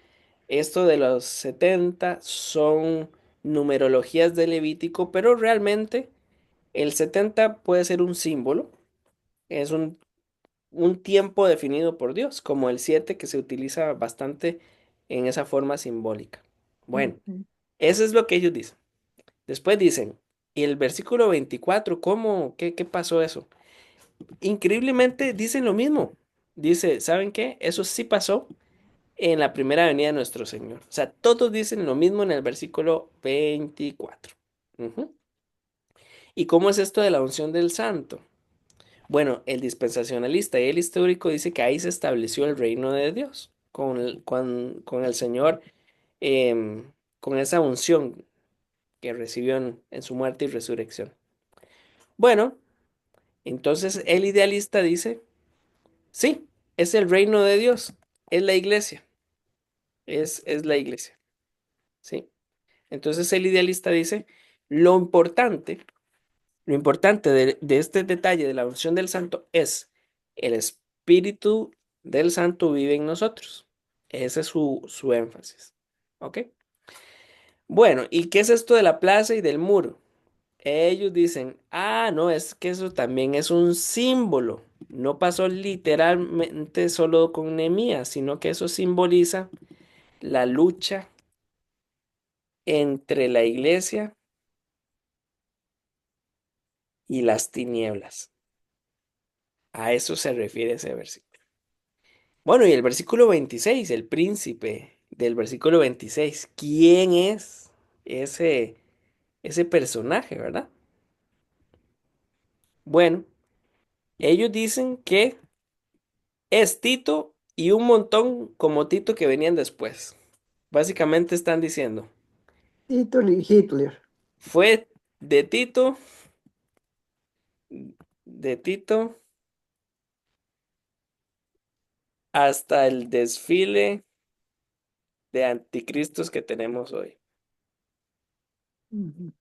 esto de los 70 son numerologías de Levítico, pero realmente el 70 puede ser un símbolo, es un tiempo definido por Dios, como el 7 que se utiliza bastante en esa forma simbólica. Bueno, ujú. eso es lo que ellos dicen. Después dicen, y el versículo 24, ¿cómo? ¿Qué pasó eso? Increíblemente dicen lo mismo. Dice, ¿saben qué? Eso sí pasó en la primera venida de nuestro Señor. O sea, todos dicen lo mismo en el versículo 24. Ujú. ¿Y cómo es esto de la unción del santo? Bueno, el dispensacionalista y el histórico dice que ahí se estableció el reino de Dios con el Señor, con esa unción que recibió en su muerte y resurrección. Bueno, entonces el idealista dice, sí, es el reino de Dios, es la iglesia, es la iglesia, ¿sí? Entonces el idealista dice, lo importante, lo importante de este detalle de la unción del santo es el Espíritu del Santo vive en nosotros. Ese es su énfasis. ¿Ok? Bueno, ¿y qué es esto de la plaza y del muro? Ellos dicen, ah, no, es que eso también es un símbolo. No pasó literalmente solo con Nehemías, sino que eso simboliza la lucha entre la iglesia y las tinieblas. A eso se refiere ese versículo. Bueno, y el versículo 26, el príncipe del versículo 26, ¿quién es ese, ese personaje, verdad? Bueno, ellos dicen que es Tito y un montón como Tito que venían después. Básicamente están diciendo, Hitler y Hitler. fue de Tito, de Tito hasta el desfile de anticristos que tenemos hoy. Ujú.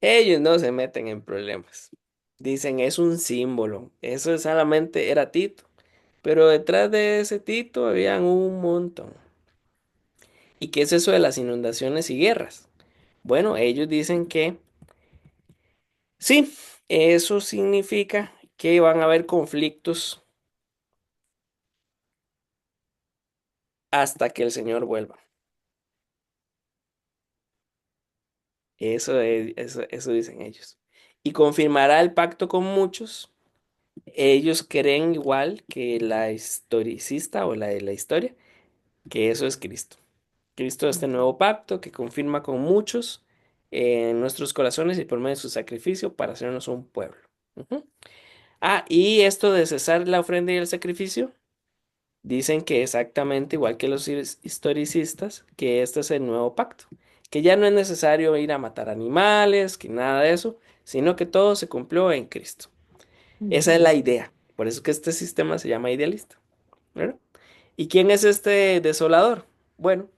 Ellos no se meten en problemas. Dicen, es un símbolo. Eso solamente era Tito. Pero detrás de ese Tito habían un montón. ¿Y qué es eso de las inundaciones y guerras? Bueno, ellos dicen que sí, eso significa que van a haber conflictos hasta que el Señor vuelva. Eso dicen ellos. Y confirmará el pacto con muchos. Ellos creen igual que la historicista o la de la historia, que eso es Cristo. Cristo es este nuevo pacto que confirma con muchos en nuestros corazones y por medio de su sacrificio para hacernos un pueblo. Ujú. Ah, y esto de cesar la ofrenda y el sacrificio, dicen que exactamente igual que los historicistas, que este es el nuevo pacto, que ya no es necesario ir a matar animales, que nada de eso, sino que todo se cumplió en Cristo. Esa es Ujú. la idea. Por eso que este sistema se llama idealista, ¿verdad? ¿Y quién es este desolador? Bueno,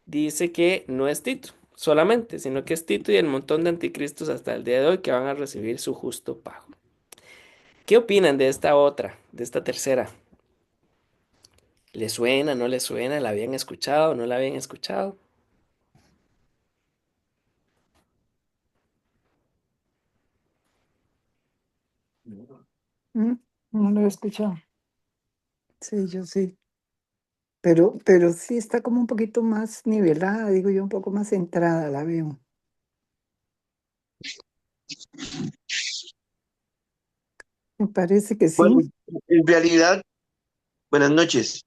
dice que no es Tito solamente, sino que es Tito y el montón de anticristos hasta el día de hoy que van a recibir su justo pago. ¿Qué opinan de esta otra, de esta tercera? ¿Le suena, no le suena? ¿La habían escuchado, no la habían escuchado? Mm, no lo he escuchado. Sí, yo sí. Pero sí está como un poquito más nivelada, digo yo, un poco más centrada, la veo. Me parece que Bueno, sí. en realidad, buenas noches.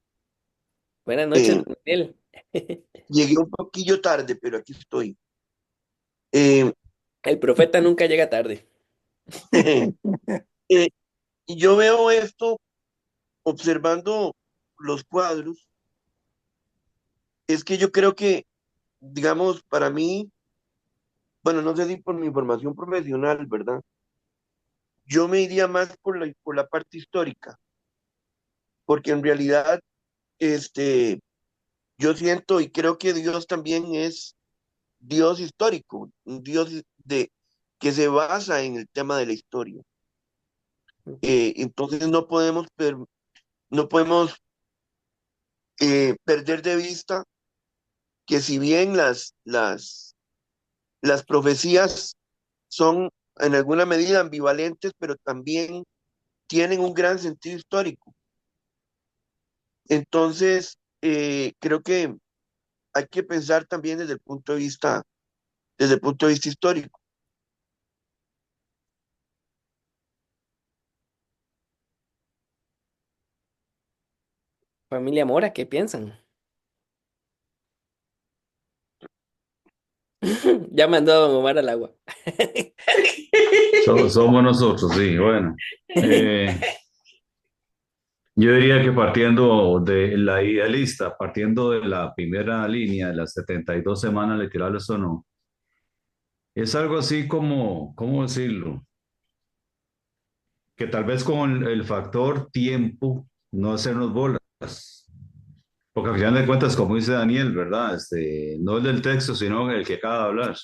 Buenas noches, Eh, Daniel. Llegué un poquillo tarde, pero aquí estoy. Eh, El profeta nunca llega tarde. eh, y yo veo esto observando los cuadros. Es que yo creo que, digamos, para mí, bueno, no sé si por mi formación profesional, ¿verdad? Yo me iría más por la parte histórica, porque en realidad, este, yo siento y creo que Dios también es Dios histórico, un Dios de, que se basa en el tema de la historia. Entonces no podemos perder de vista que si bien las profecías son en alguna medida ambivalentes, pero también tienen un gran sentido histórico. Entonces, creo que hay que pensar también desde el punto de vista histórico. Familia Mora, ¿qué piensan? Ya mandó a Don Omar al agua. Somos nosotros, sí, bueno. Eh, yo diría que partiendo de la idealista, partiendo de la primera línea de las 72 semanas literales o no, es algo así como, ¿cómo decirlo? Que tal vez con el factor tiempo no hacernos bolas. Porque al final de cuentas, como dice Daniel, ¿verdad? No el del texto, sino el que acaba de hablar,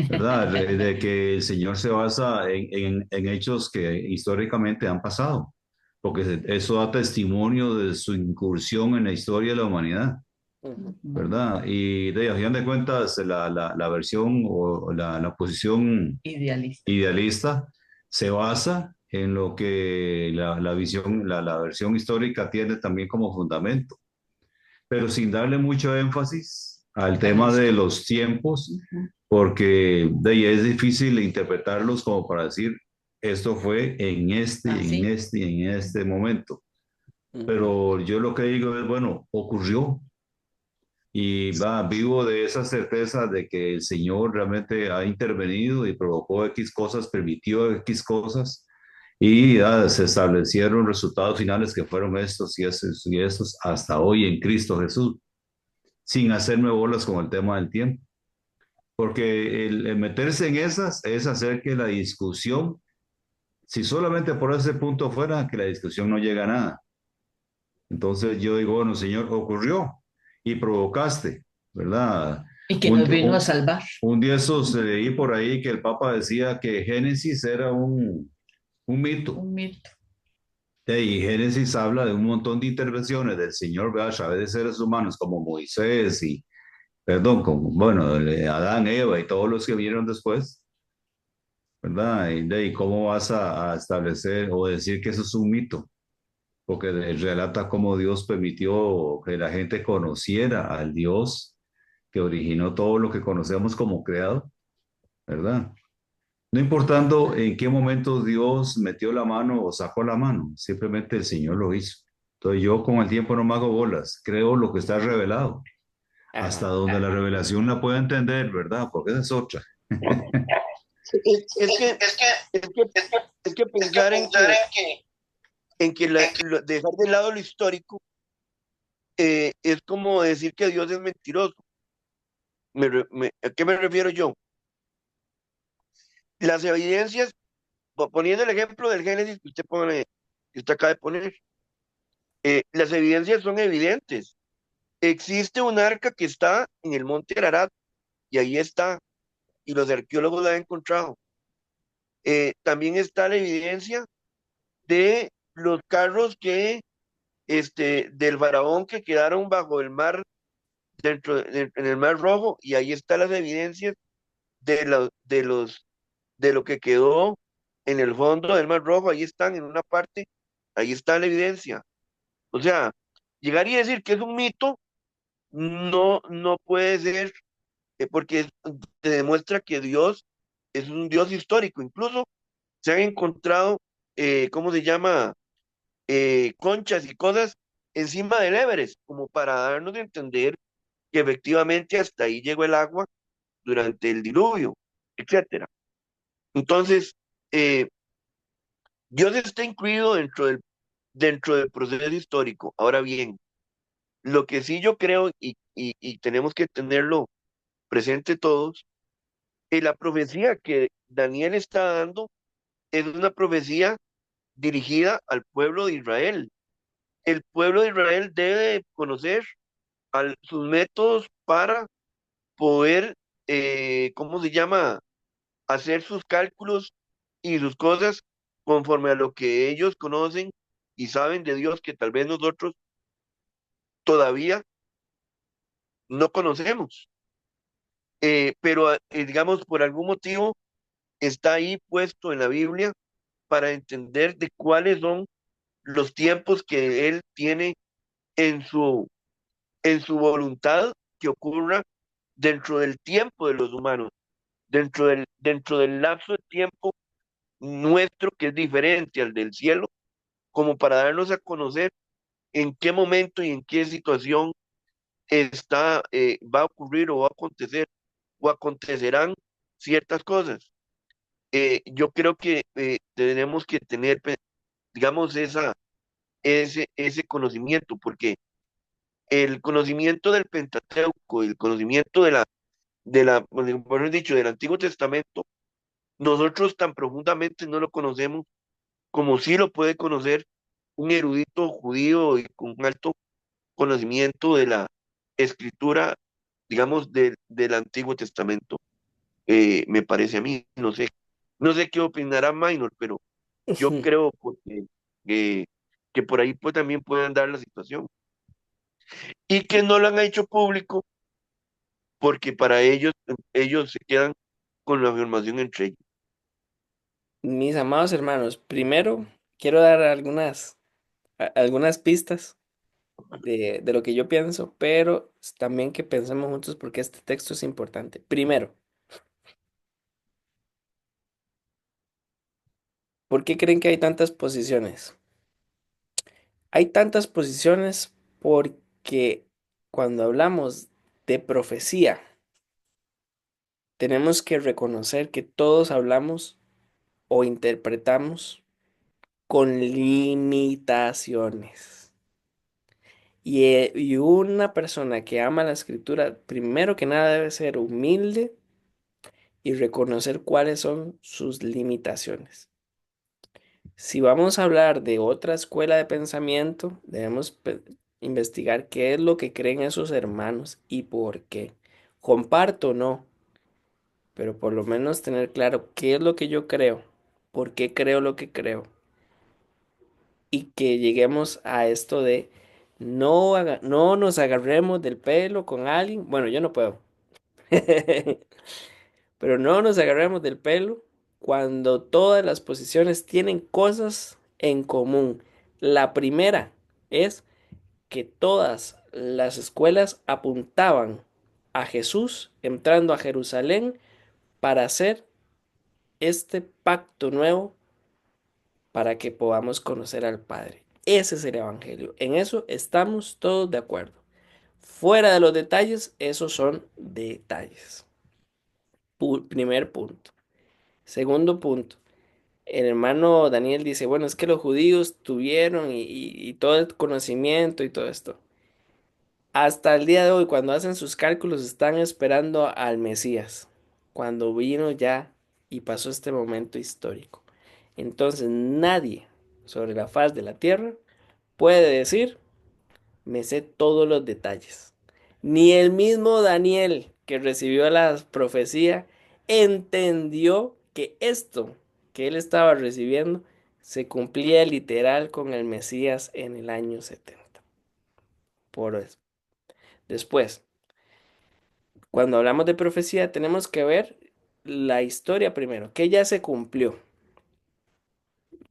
¿verdad? De que el Señor se basa en hechos que históricamente han pasado, porque eso da testimonio de su incursión en la historia de la humanidad. Ujú, ¿verdad? Y a fin de cuentas, la versión o la posición Idealista. idealista se basa en lo que la visión, la versión histórica tiene también como fundamento, pero sin darle mucho énfasis al A la tema de historia. los tiempos, Ujú. porque de ahí es difícil interpretarlos como para decir, esto fue en este, en Así. este, en este momento. ujú, Pero yo lo que digo es, bueno, ocurrió y va, vivo de esa certeza de que el Señor realmente ha intervenido y provocó X cosas, permitió X cosas y se establecieron resultados finales que fueron y estos hasta hoy en Cristo Jesús, sin hacerme bolas con el tema del tiempo. Porque el meterse en esas es hacer que la discusión, si solamente por ese punto fuera, que la discusión no llega a nada. Entonces yo digo, bueno, Señor, ocurrió y provocaste, ¿verdad? Y que Un, nos vino a un, salvar. un día esos leí por ahí que el Papa decía que Génesis era un mito. Un mito. Y Génesis habla de un montón de intervenciones del Señor, ¿verdad? A través de seres humanos como Moisés y, perdón, como, bueno, Adán, Eva y todos los que vinieron después, ¿verdad? Y cómo vas a establecer o decir que eso es un mito, porque relata cómo Dios permitió que la gente conociera al Dios que originó todo lo que conocemos como creado, ¿verdad? No importando en qué momento Dios metió la mano o sacó la mano, simplemente el Señor lo hizo. Entonces yo con el tiempo no me hago bolas, creo lo que está revelado, hasta ajá. donde la revelación la pueda entender, ¿verdad? Porque esa es otra. Es que, es que, es que pensar en que dejar de lado lo histórico es como decir que Dios es mentiroso. ¿A qué me refiero yo? Las evidencias, poniendo el ejemplo del Génesis que usted acaba de poner, las evidencias son evidentes. Existe un arca que está en el monte Ararat y ahí está, y los arqueólogos la han encontrado. También está la evidencia de los carros del faraón que quedaron bajo el mar, en el mar Rojo, y ahí están las evidencias de lo que quedó en el fondo del mar Rojo, ahí están en una parte, ahí está la evidencia. O sea, llegar y decir que es un mito, no puede ser, porque te demuestra que Dios es un Dios histórico. Incluso se han encontrado, ¿cómo se llama? Conchas y cosas encima del Everest, como para darnos a entender que efectivamente hasta ahí llegó el agua durante el diluvio, etcétera. Entonces, eh, Dios está incluido dentro del proceso histórico. Ahora bien, lo que sí yo creo y tenemos que tenerlo presente todos, la profecía que Daniel está dando es una profecía dirigida al pueblo de Israel. El pueblo de Israel debe conocer sus métodos para poder, ¿cómo se llama?, hacer sus cálculos y sus cosas conforme a lo que ellos conocen y saben de Dios que tal vez nosotros todavía no conocemos. Pero digamos, por algún motivo está ahí puesto en la Biblia para entender de cuáles son los tiempos que Él tiene en su voluntad que ocurra dentro del tiempo de los humanos, dentro del lapso de tiempo nuestro que es diferente al del cielo, como para darnos a conocer en qué momento y en qué situación va a ocurrir o va a acontecer o acontecerán ciertas cosas. Yo creo que tenemos que tener, digamos, ese conocimiento, porque el conocimiento del Pentateuco, el conocimiento por dicho, del Antiguo Testamento, nosotros tan profundamente no lo conocemos como sí lo puede conocer un erudito judío y con un alto conocimiento de la escritura, digamos, del Antiguo Testamento. Me parece a mí, no sé qué opinará Minor, pero yo Ujú. creo porque, que por ahí pues, también puede andar la situación. y que no lo han hecho público porque para ellos se quedan con la información entre ellos. Mis amados hermanos, primero quiero dar algunas pistas de lo que yo pienso, pero también que pensemos juntos porque este texto es importante. Primero, ¿por qué creen que hay tantas posiciones? Hay tantas posiciones porque cuando hablamos de profecía, tenemos que reconocer que todos hablamos o interpretamos con limitaciones. Y una persona que ama la escritura, primero que nada debe ser humilde y reconocer cuáles son sus limitaciones. Si vamos a hablar de otra escuela de pensamiento, debemos investigar qué es lo que creen esos hermanos y por qué. Comparto o no, pero por lo menos tener claro qué es lo que yo creo, por qué creo lo que creo y que lleguemos a esto de no nos agarremos del pelo con alguien. Bueno, yo no puedo. Pero no nos agarremos del pelo cuando todas las posiciones tienen cosas en común. La primera es que todas las escuelas apuntaban a Jesús entrando a Jerusalén para hacer este pacto nuevo para que podamos conocer al Padre. Ese es el Evangelio. En eso estamos todos de acuerdo. Fuera de los detalles, esos son detalles. Primer punto. Segundo punto. El hermano Daniel dice, bueno, es que los judíos tuvieron y todo el conocimiento y todo esto. Hasta el día de hoy, cuando hacen sus cálculos, están esperando al Mesías, cuando vino ya y pasó este momento histórico. Entonces, nadie sobre la faz de la tierra puede decir, me sé todos los detalles. Ni el mismo Daniel, que recibió la profecía, entendió que esto que él estaba recibiendo se cumplía literal con el Mesías en el año 70. Por eso. Después, cuando hablamos de profecía, tenemos que ver la historia primero, que ya se cumplió.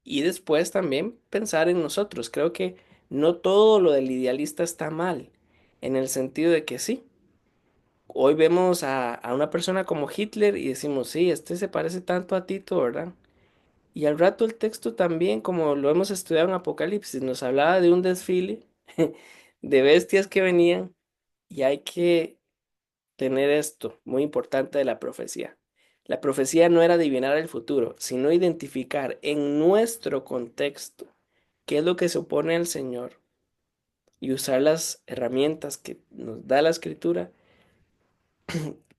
Y después también pensar en nosotros. Creo que no todo lo del idealista está mal, en el sentido de que sí. Hoy vemos a una persona como Hitler y decimos, sí, este se parece tanto a Tito, ¿verdad? Y al rato el texto también, como lo hemos estudiado en Apocalipsis, nos hablaba de un desfile de bestias que venían y hay que tener esto muy importante de la profecía. La profecía no era adivinar el futuro, sino identificar en nuestro contexto qué es lo que se opone al Señor y usar las herramientas que nos da la escritura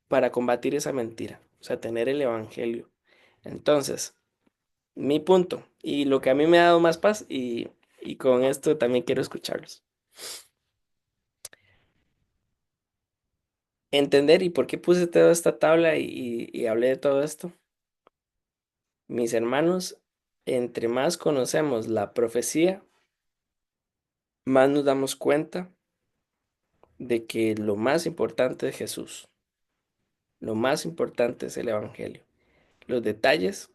para combatir esa mentira, o sea, tener el evangelio. Entonces, mi punto y lo que a mí me ha dado más paz y con esto también quiero escucharlos. Entender y por qué puse toda esta tabla y hablé de todo esto. Mis hermanos, entre más conocemos la profecía, más nos damos cuenta de que lo más importante es Jesús. Lo más importante es el Evangelio. Los detalles,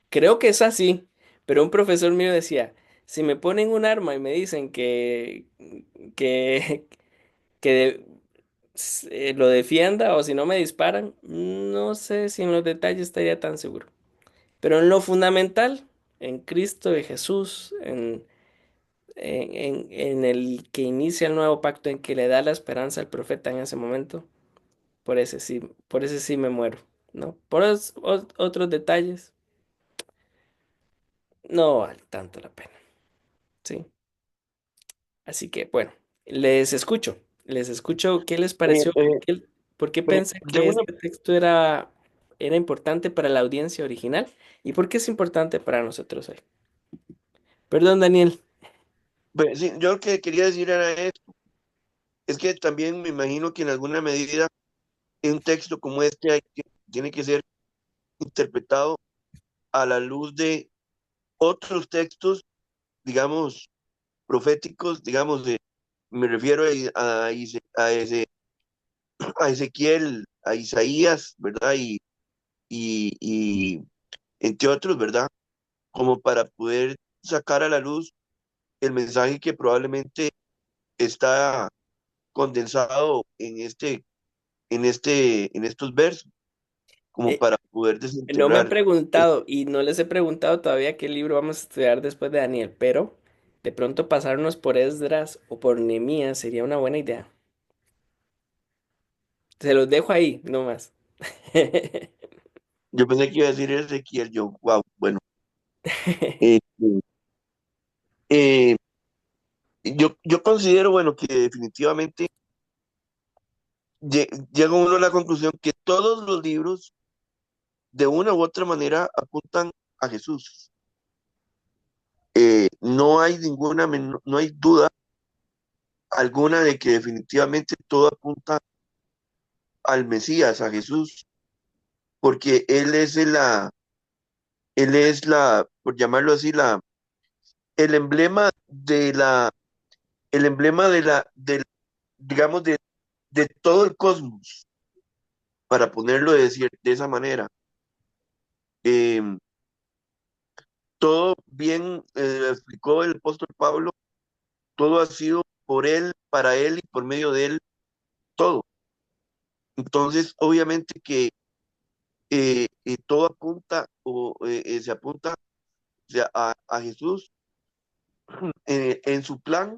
creo que es así, pero un profesor mío decía, si me ponen un arma y me dicen que, que lo defienda o si no me disparan, no sé si en los detalles estaría tan seguro. Pero en lo fundamental, en Cristo y Jesús, en el que inicia el nuevo pacto, en que le da la esperanza al profeta en ese momento, por ese sí me muero, ¿no? Por otros detalles, no vale tanto la pena, ¿sí? Así que, bueno, les escucho, ¿qué les Eh, pareció? eh, ¿Por qué eh, pensé de que una, este texto era importante para la audiencia original? ¿Y por qué es importante para nosotros hoy? Perdón, Daniel. sí, yo lo que quería decir era esto, es que también me imagino que en alguna medida un texto como este tiene que ser interpretado a la luz de otros textos, digamos, proféticos, digamos, me refiero a Ezequiel, a Isaías, ¿verdad? Y entre otros, ¿verdad? Como para poder sacar a la luz el mensaje que probablemente está condensado en estos versos, como Eh, para poder no me han desenterrar. preguntado y no les he preguntado todavía qué libro vamos a estudiar después de Daniel, pero de pronto pasarnos por Esdras o por Nehemías sería una buena idea. Se los dejo ahí, no más. Yo pensé que iba a decir Ezequiel, yo, wow, bueno. eh, eh, yo considero, bueno, que definitivamente llega uno a la conclusión que todos los libros, de una u otra manera, apuntan a Jesús. No hay no hay duda alguna de que definitivamente todo apunta al Mesías, a Jesús, porque él es por llamarlo así, el emblema el emblema digamos, de todo el cosmos, para ponerlo de esa manera. Eh, Todo bien, explicó el apóstol Pablo, todo ha sido por él, para él y por medio de él, todo. Entonces, obviamente que todo apunta se apunta, o sea, a Jesús en su plan,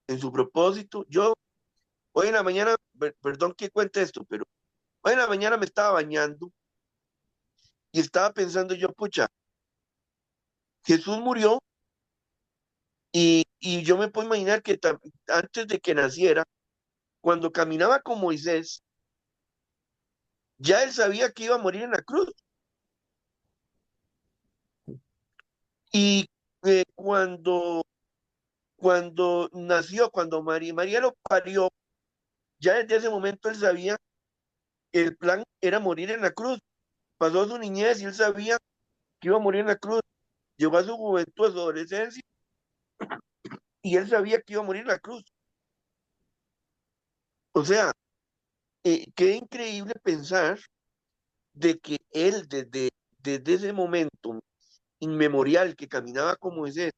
en su propósito. Yo hoy en la mañana, perdón que cuente esto, pero hoy en la mañana me estaba bañando y estaba pensando yo, pucha, Jesús murió y yo me puedo imaginar que antes de que naciera, cuando caminaba con Moisés, ya él sabía que iba a morir en la cruz. Y cuando nació, cuando María lo parió, ya desde ese momento él sabía que el plan era morir en la cruz. Pasó su niñez y él sabía que iba a morir en la cruz. Llegó a su juventud, a su adolescencia, y él sabía que iba a morir en la cruz. O sea, qué increíble pensar de que él desde ese momento inmemorial que caminaba como ese,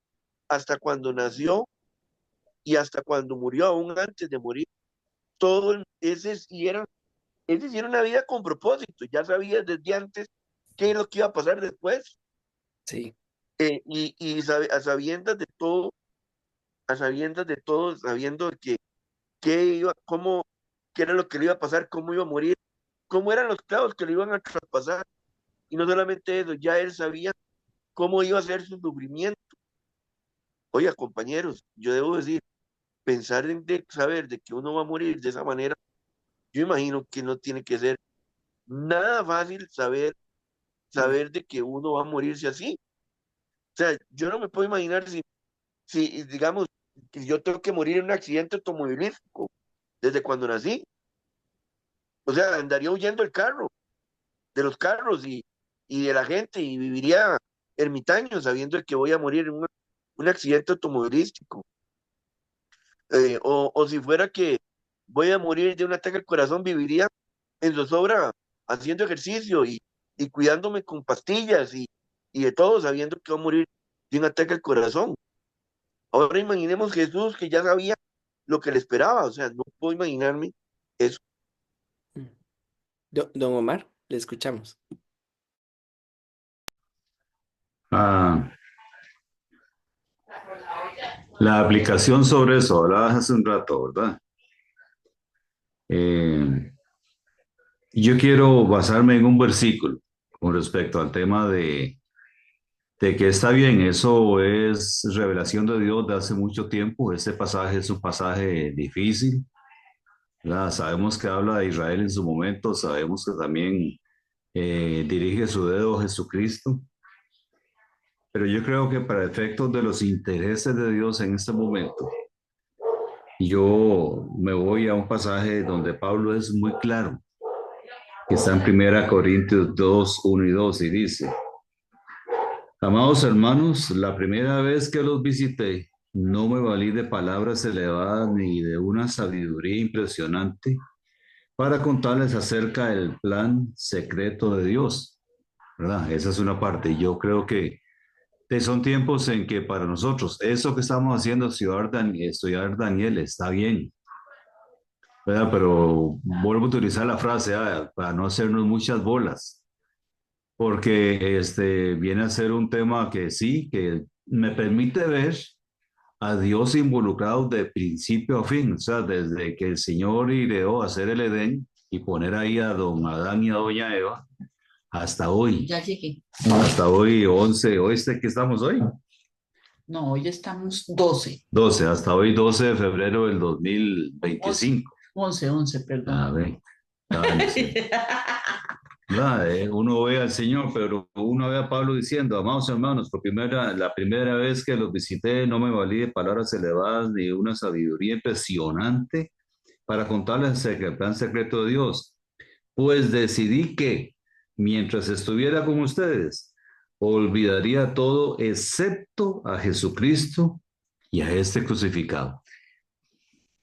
hasta cuando nació y hasta cuando murió, aún antes de morir, ese sí era una vida con propósito, ya sabía desde antes qué es lo que iba a pasar después, Sí, a sabiendas de todo, sabiendo que qué iba, cómo, qué era lo que le iba a pasar, cómo iba a morir, cómo eran los clavos que le iban a traspasar, y no solamente eso, ya él sabía cómo iba a ser su sufrimiento. Oiga, compañeros, yo debo decir, pensar saber de que uno va a morir de esa manera, yo imagino que no tiene que ser nada fácil saber de que uno va a morirse así. O sea, yo no me puedo imaginar si digamos, que yo tengo que morir en un accidente automovilístico desde cuando nací. O sea, andaría huyendo del carro, de los carros y de la gente y viviría ermitaño sabiendo que voy a morir en un accidente automovilístico. O si fuera que voy a morir de un ataque al corazón, viviría en zozobra haciendo ejercicio y cuidándome con pastillas y de todo, sabiendo que voy a morir de un ataque al corazón. Ahora imaginemos Jesús que ya sabía lo que le esperaba, o sea, no puedo imaginarme eso. Don Omar, le escuchamos. Ah, la aplicación sobre eso, hablabas hace un rato, ¿verdad? Eh, yo quiero basarme en un versículo con respecto al tema de que está bien, eso es revelación de Dios de hace mucho tiempo. Este pasaje es un pasaje difícil, ¿verdad? Sabemos que habla de Israel en su momento, sabemos que también dirige su dedo a Jesucristo, pero yo creo que para efectos de los intereses de Dios en este momento, yo me voy a un pasaje donde Pablo es muy claro, que está en 1 Corintios 2, 1 y 2, y dice: Amados hermanos, la primera vez que los visité, no me valí de palabras elevadas ni de una sabiduría impresionante para contarles acerca del plan secreto de Dios, ¿verdad? Esa es una parte. Yo creo que son tiempos en que para nosotros eso que estamos haciendo, estudiar Daniel, está bien, ¿verdad? Pero vuelvo a utilizar la frase para no hacernos muchas bolas, porque viene a ser un tema que sí, que me permite ver a Dios involucrado de principio a fin, o sea, desde que el Señor ideó hacer el Edén y poner ahí a don Adán y a doña Eva, hasta hoy. Ya llegué. Hasta hoy, 11, hoy que estamos hoy. No, hoy estamos 12. 12, hasta hoy, 12 de febrero del 2025. 11, perdón. A ver, uno ve al Señor, pero uno ve a Pablo diciendo, amados hermanos, la primera vez que los visité no me valí de palabras elevadas ni de una sabiduría impresionante para contarles acerca del plan secreto de Dios, pues decidí que mientras estuviera con ustedes, olvidaría todo excepto a Jesucristo y a este crucificado.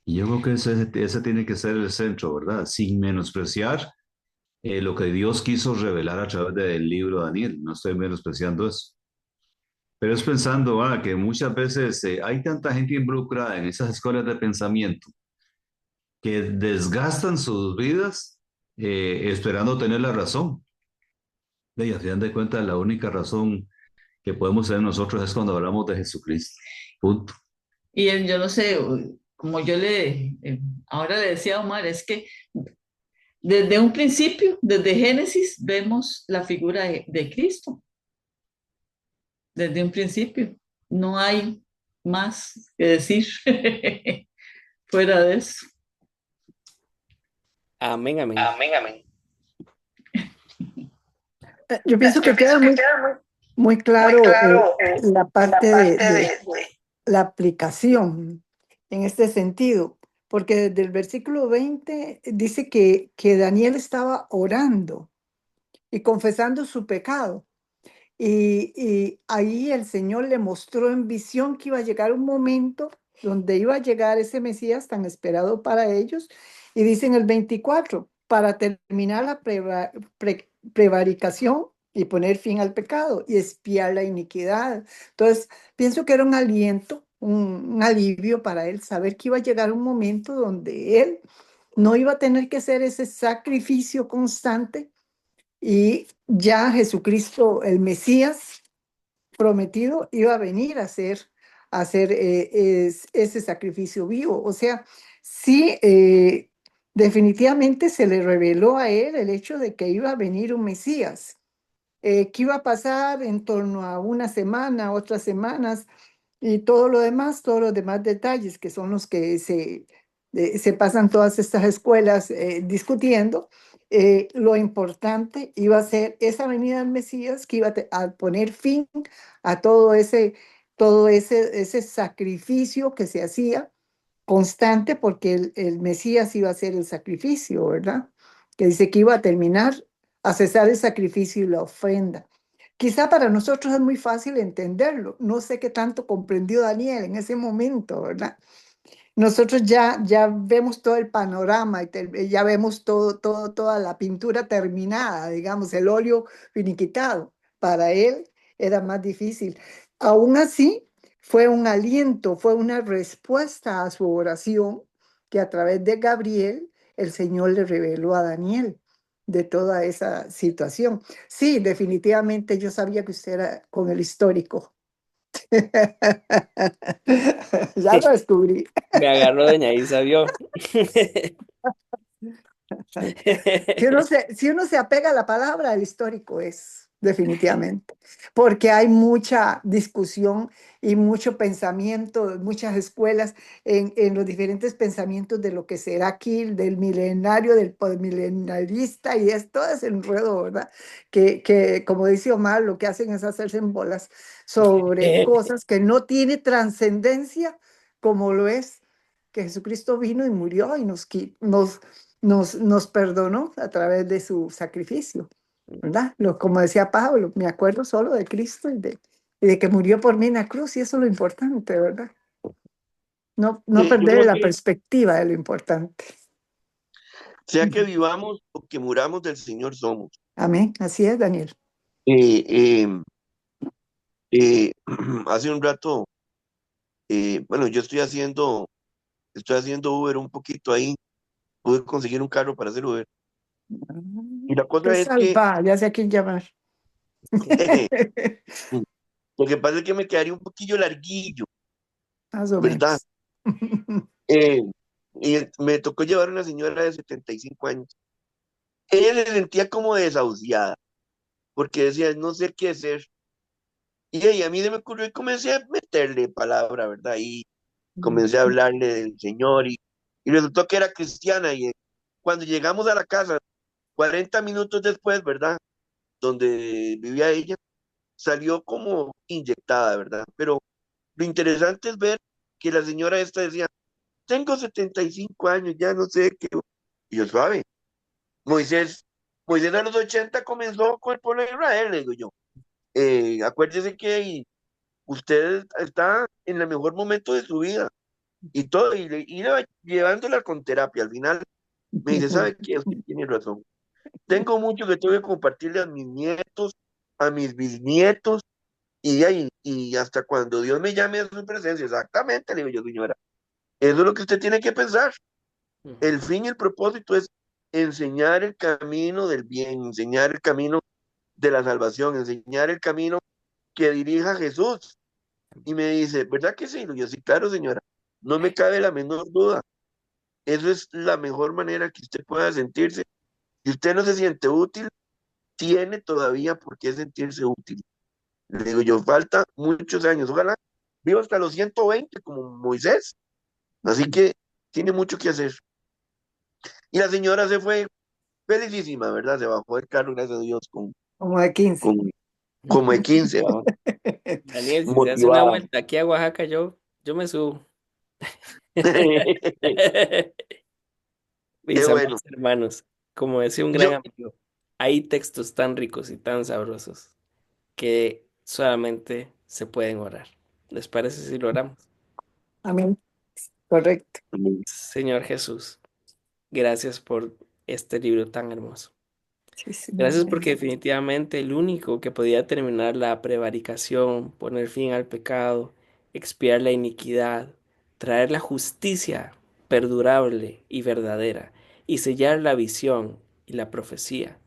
Y yo creo que ese tiene que ser el centro, ¿verdad? Sin menospreciar lo que Dios quiso revelar a través del libro de Daniel. No estoy menospreciando eso. Pero es pensando que muchas veces hay tanta gente involucrada en esas escuelas de pensamiento que desgastan sus vidas esperando tener la razón. Y al final de cuentas, la única razón que podemos tener nosotros es cuando hablamos de Jesucristo. Punto. Y yo no sé, como ahora le decía a Omar, es que desde un principio, desde Génesis, vemos la figura de Cristo. Desde un principio. No hay más que decir fuera de eso. Amén, amén. Amén, amén. Yo pienso que queda muy claro la parte de la aplicación en este sentido, porque desde el versículo 20 dice que Daniel estaba orando y confesando su pecado. Y ahí el Señor le mostró en visión que iba a llegar un momento donde iba a llegar ese Mesías tan esperado para ellos. Y dice en el 24, para terminar la prevaricación y poner fin al pecado y expiar la iniquidad. Entonces, pienso que era un aliento, un alivio para él saber que iba a llegar un momento donde él no iba a tener que hacer ese sacrificio constante y ya Jesucristo, el Mesías prometido, iba a venir a hacer ese sacrificio vivo. O sea, sí, definitivamente se le reveló a él el hecho de que iba a venir un Mesías, que iba a pasar en torno a una semana, otras semanas, y todo lo demás, todos los demás detalles que son los que se pasan todas estas escuelas discutiendo. Lo importante iba a ser esa venida del Mesías que iba a poner fin a todo ese sacrificio que se hacía constante, porque el Mesías iba a ser el sacrificio, ¿verdad? Que dice que iba a terminar, a cesar el sacrificio y la ofrenda. Quizá para nosotros es muy fácil entenderlo. No sé qué tanto comprendió Daniel en ese momento, ¿verdad? Nosotros ya vemos todo el panorama y ya vemos toda la pintura terminada, digamos, el óleo finiquitado. Para él era más difícil. Aún así, fue un aliento, fue una respuesta a su oración que a través de Gabriel el Señor le reveló a Daniel de toda esa situación. Sí, definitivamente yo sabía que usted era con el histórico. Ya lo descubrí. Me agarró doña Isa, ¿vio? Si uno se apega a la palabra, el histórico es, definitivamente, porque hay mucha discusión y mucho pensamiento, muchas escuelas en los diferentes pensamientos de lo que será aquí, del milenario, del postmilenarista, y es todo ese enredo, ¿verdad? Que, como dice Omar, lo que hacen es hacerse en bolas sobre cosas que no tiene trascendencia, como lo es que Jesucristo vino y murió y nos perdonó a través de su sacrificio, ¿verdad? Como decía Pablo, me acuerdo solo de Cristo y de que murió por mí en la cruz, y eso es lo importante, ¿verdad? no Yo perder creo la que perspectiva de lo importante. sea que Ujú. vivamos o que muramos del Señor somos. Amén. Así es, Daniel. Eh, eh, hace un rato, bueno, yo estoy haciendo Uber un poquito ahí, pude conseguir un carro para hacer Uber. Ah, Y la qué cosa es que salva, ya sé a quién llamar. lo que pasa es que me quedaría un poquillo larguillo, Más o ¿verdad? menos. Eh, y me tocó llevar a una señora de 75 años. Ella se sentía como desahuciada, porque decía, no sé qué hacer. Y ahí a mí se me ocurrió y comencé a meterle palabra, ¿verdad? Y comencé a hablarle del Señor y resultó que era cristiana. Y cuando llegamos a la casa, 40 minutos después, ¿verdad? Donde vivía ella, salió como inyectada, ¿verdad? Pero lo interesante es ver que la señora esta decía, tengo 75 años, ya no sé qué. Y yo, suave, Moisés, Moisés a los 80 comenzó con el pueblo de Israel, le digo yo. Acuérdese que usted está en el mejor momento de su vida y todo, y iba llevándola con terapia. Al final me dice, ¿sabe qué? Usted tiene razón. Tengo mucho que tengo que compartirle a mis nietos, a mis bisnietos, y, y hasta cuando Dios me llame a su presencia. Exactamente, le digo yo, señora. Eso es lo que usted tiene que pensar. Ujú. El fin y el propósito es enseñar el camino del bien, enseñar el camino de la salvación, enseñar el camino que dirija a Jesús. Y me dice, ¿verdad que sí? Y yo, sí, claro, señora. No me cabe la menor duda. Eso es la mejor manera que usted pueda sentirse. Si usted no se siente útil, tiene todavía por qué sentirse útil. Le digo yo, falta muchos años. Ojalá viva hasta los 120 como Moisés. Así que tiene mucho que hacer. Y la señora se fue felicísima, ¿verdad? Se bajó del carro, gracias a Dios, Como de 15. con, como de 15, ¿va? Daniel, si se hace una Motivada. vuelta aquí a Oaxaca, yo me subo. Qué Mis bueno. amados hermanos, como decía un gran Yo, amigo, hay textos tan ricos y tan sabrosos que solamente se pueden orar. ¿Les parece si lo oramos? Amén. Correcto. Señor Jesús, gracias por este libro tan hermoso. Sí, Señor. Gracias porque definitivamente el único que podía terminar la prevaricación, poner fin al pecado, expiar la iniquidad, traer la justicia perdurable y verdadera y sellar la visión y la profecía,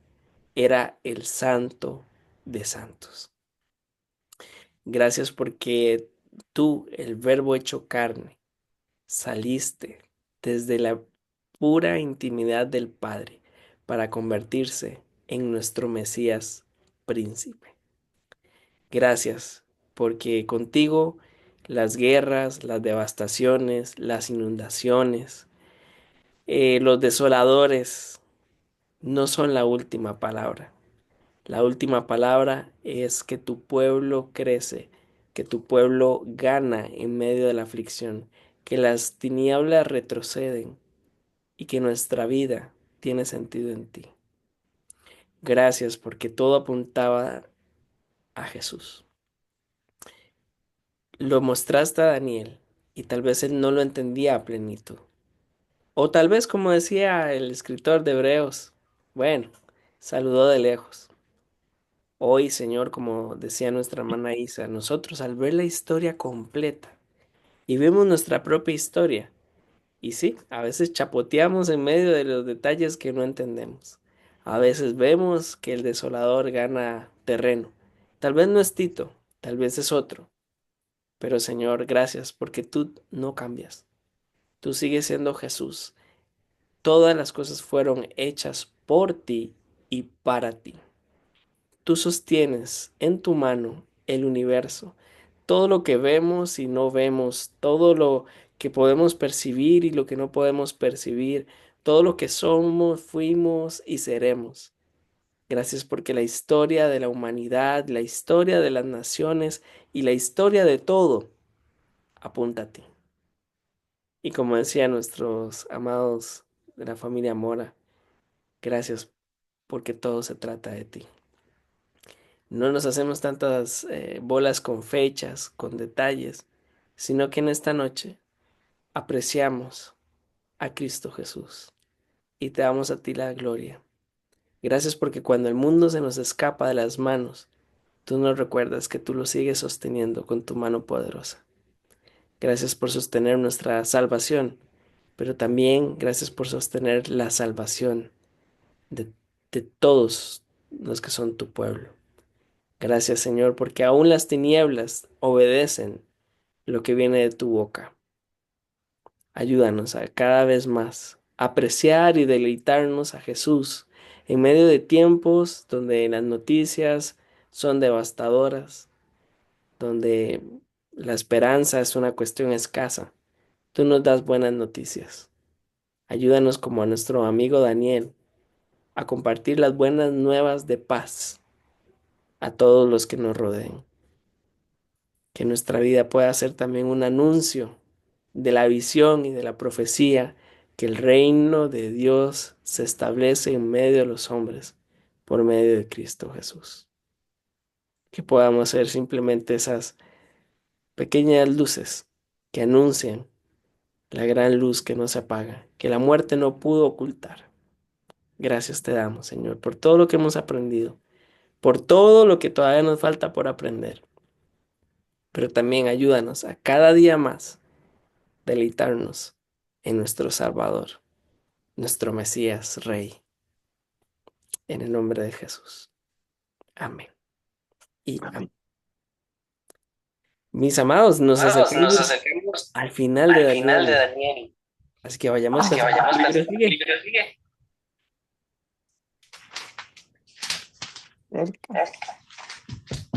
era el Santo de Santos. Gracias porque tú, el Verbo hecho carne, saliste desde la pura intimidad del Padre para convertirse en nuestro Mesías príncipe. Gracias, porque contigo las guerras, las devastaciones, las inundaciones, los desoladores no son la última palabra. La última palabra es que tu pueblo crece, que tu pueblo gana en medio de la aflicción, que las tinieblas retroceden y que nuestra vida tiene sentido en ti. Gracias porque todo apuntaba a Jesús. Lo mostraste a Daniel y tal vez él no lo entendía a plenitud. O tal vez, como decía el escritor de Hebreos, bueno, saludó de lejos. Hoy, Señor, como decía nuestra hermana Isa, nosotros al ver la historia completa y vemos nuestra propia historia, y sí, a veces chapoteamos en medio de los detalles que no entendemos. A veces vemos que el desolador gana terreno. Tal vez no es Tito, tal vez es otro. Pero Señor, gracias porque tú no cambias. Tú sigues siendo Jesús. Todas las cosas fueron hechas por ti y para ti. Tú sostienes en tu mano el universo. Todo lo que vemos y no vemos, todo lo que podemos percibir y lo que no podemos percibir, todo lo que somos, fuimos y seremos. Gracias porque la historia de la humanidad, la historia de las naciones y la historia de todo apunta a ti. Y como decían nuestros amados de la familia Mora, gracias porque todo se trata de ti. No nos hacemos tantas bolas con fechas, con detalles, sino que en esta noche apreciamos a Cristo Jesús y te damos a ti la gloria. Gracias porque cuando el mundo se nos escapa de las manos, tú nos recuerdas que tú lo sigues sosteniendo con tu mano poderosa. Gracias por sostener nuestra salvación, pero también gracias por sostener la salvación de, de todos los que son tu pueblo. Gracias, Señor, porque aún las tinieblas obedecen lo que viene de tu boca. Ayúdanos a cada vez más apreciar y deleitarnos a Jesús en medio de tiempos donde las noticias son devastadoras, donde la esperanza es una cuestión escasa. Tú nos das buenas noticias. Ayúdanos como a nuestro amigo Daniel a compartir las buenas nuevas de paz a todos los que nos rodeen. Que nuestra vida pueda ser también un anuncio de la visión y de la profecía que el reino de Dios se establece en medio de los hombres por medio de Cristo Jesús. Que podamos ser simplemente esas pequeñas luces que anuncian la gran luz que no se apaga, que la muerte no pudo ocultar. Gracias te damos, Señor, por todo lo que hemos aprendido, por todo lo que todavía nos falta por aprender. Pero también ayúdanos a cada día más deleitarnos en nuestro Salvador, nuestro Mesías Rey, en el nombre de Jesús. Amén. Y amén. Mis amados, nos acercamos al final de Daniel. Así que vayamos a el libro sigue. Cerca.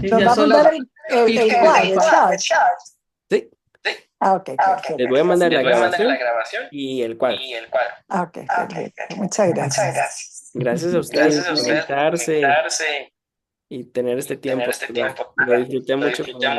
Sí, Nos ya va a solo mandar el cuadro, el chart. Sí, Ah, ok, perfecto. les voy a mandar la grabación y el cuadro. Ah, ok, perfecto. Muchas gracias. Gracias a ustedes por conectarse y tener este tiempo. Lo disfruté mucho con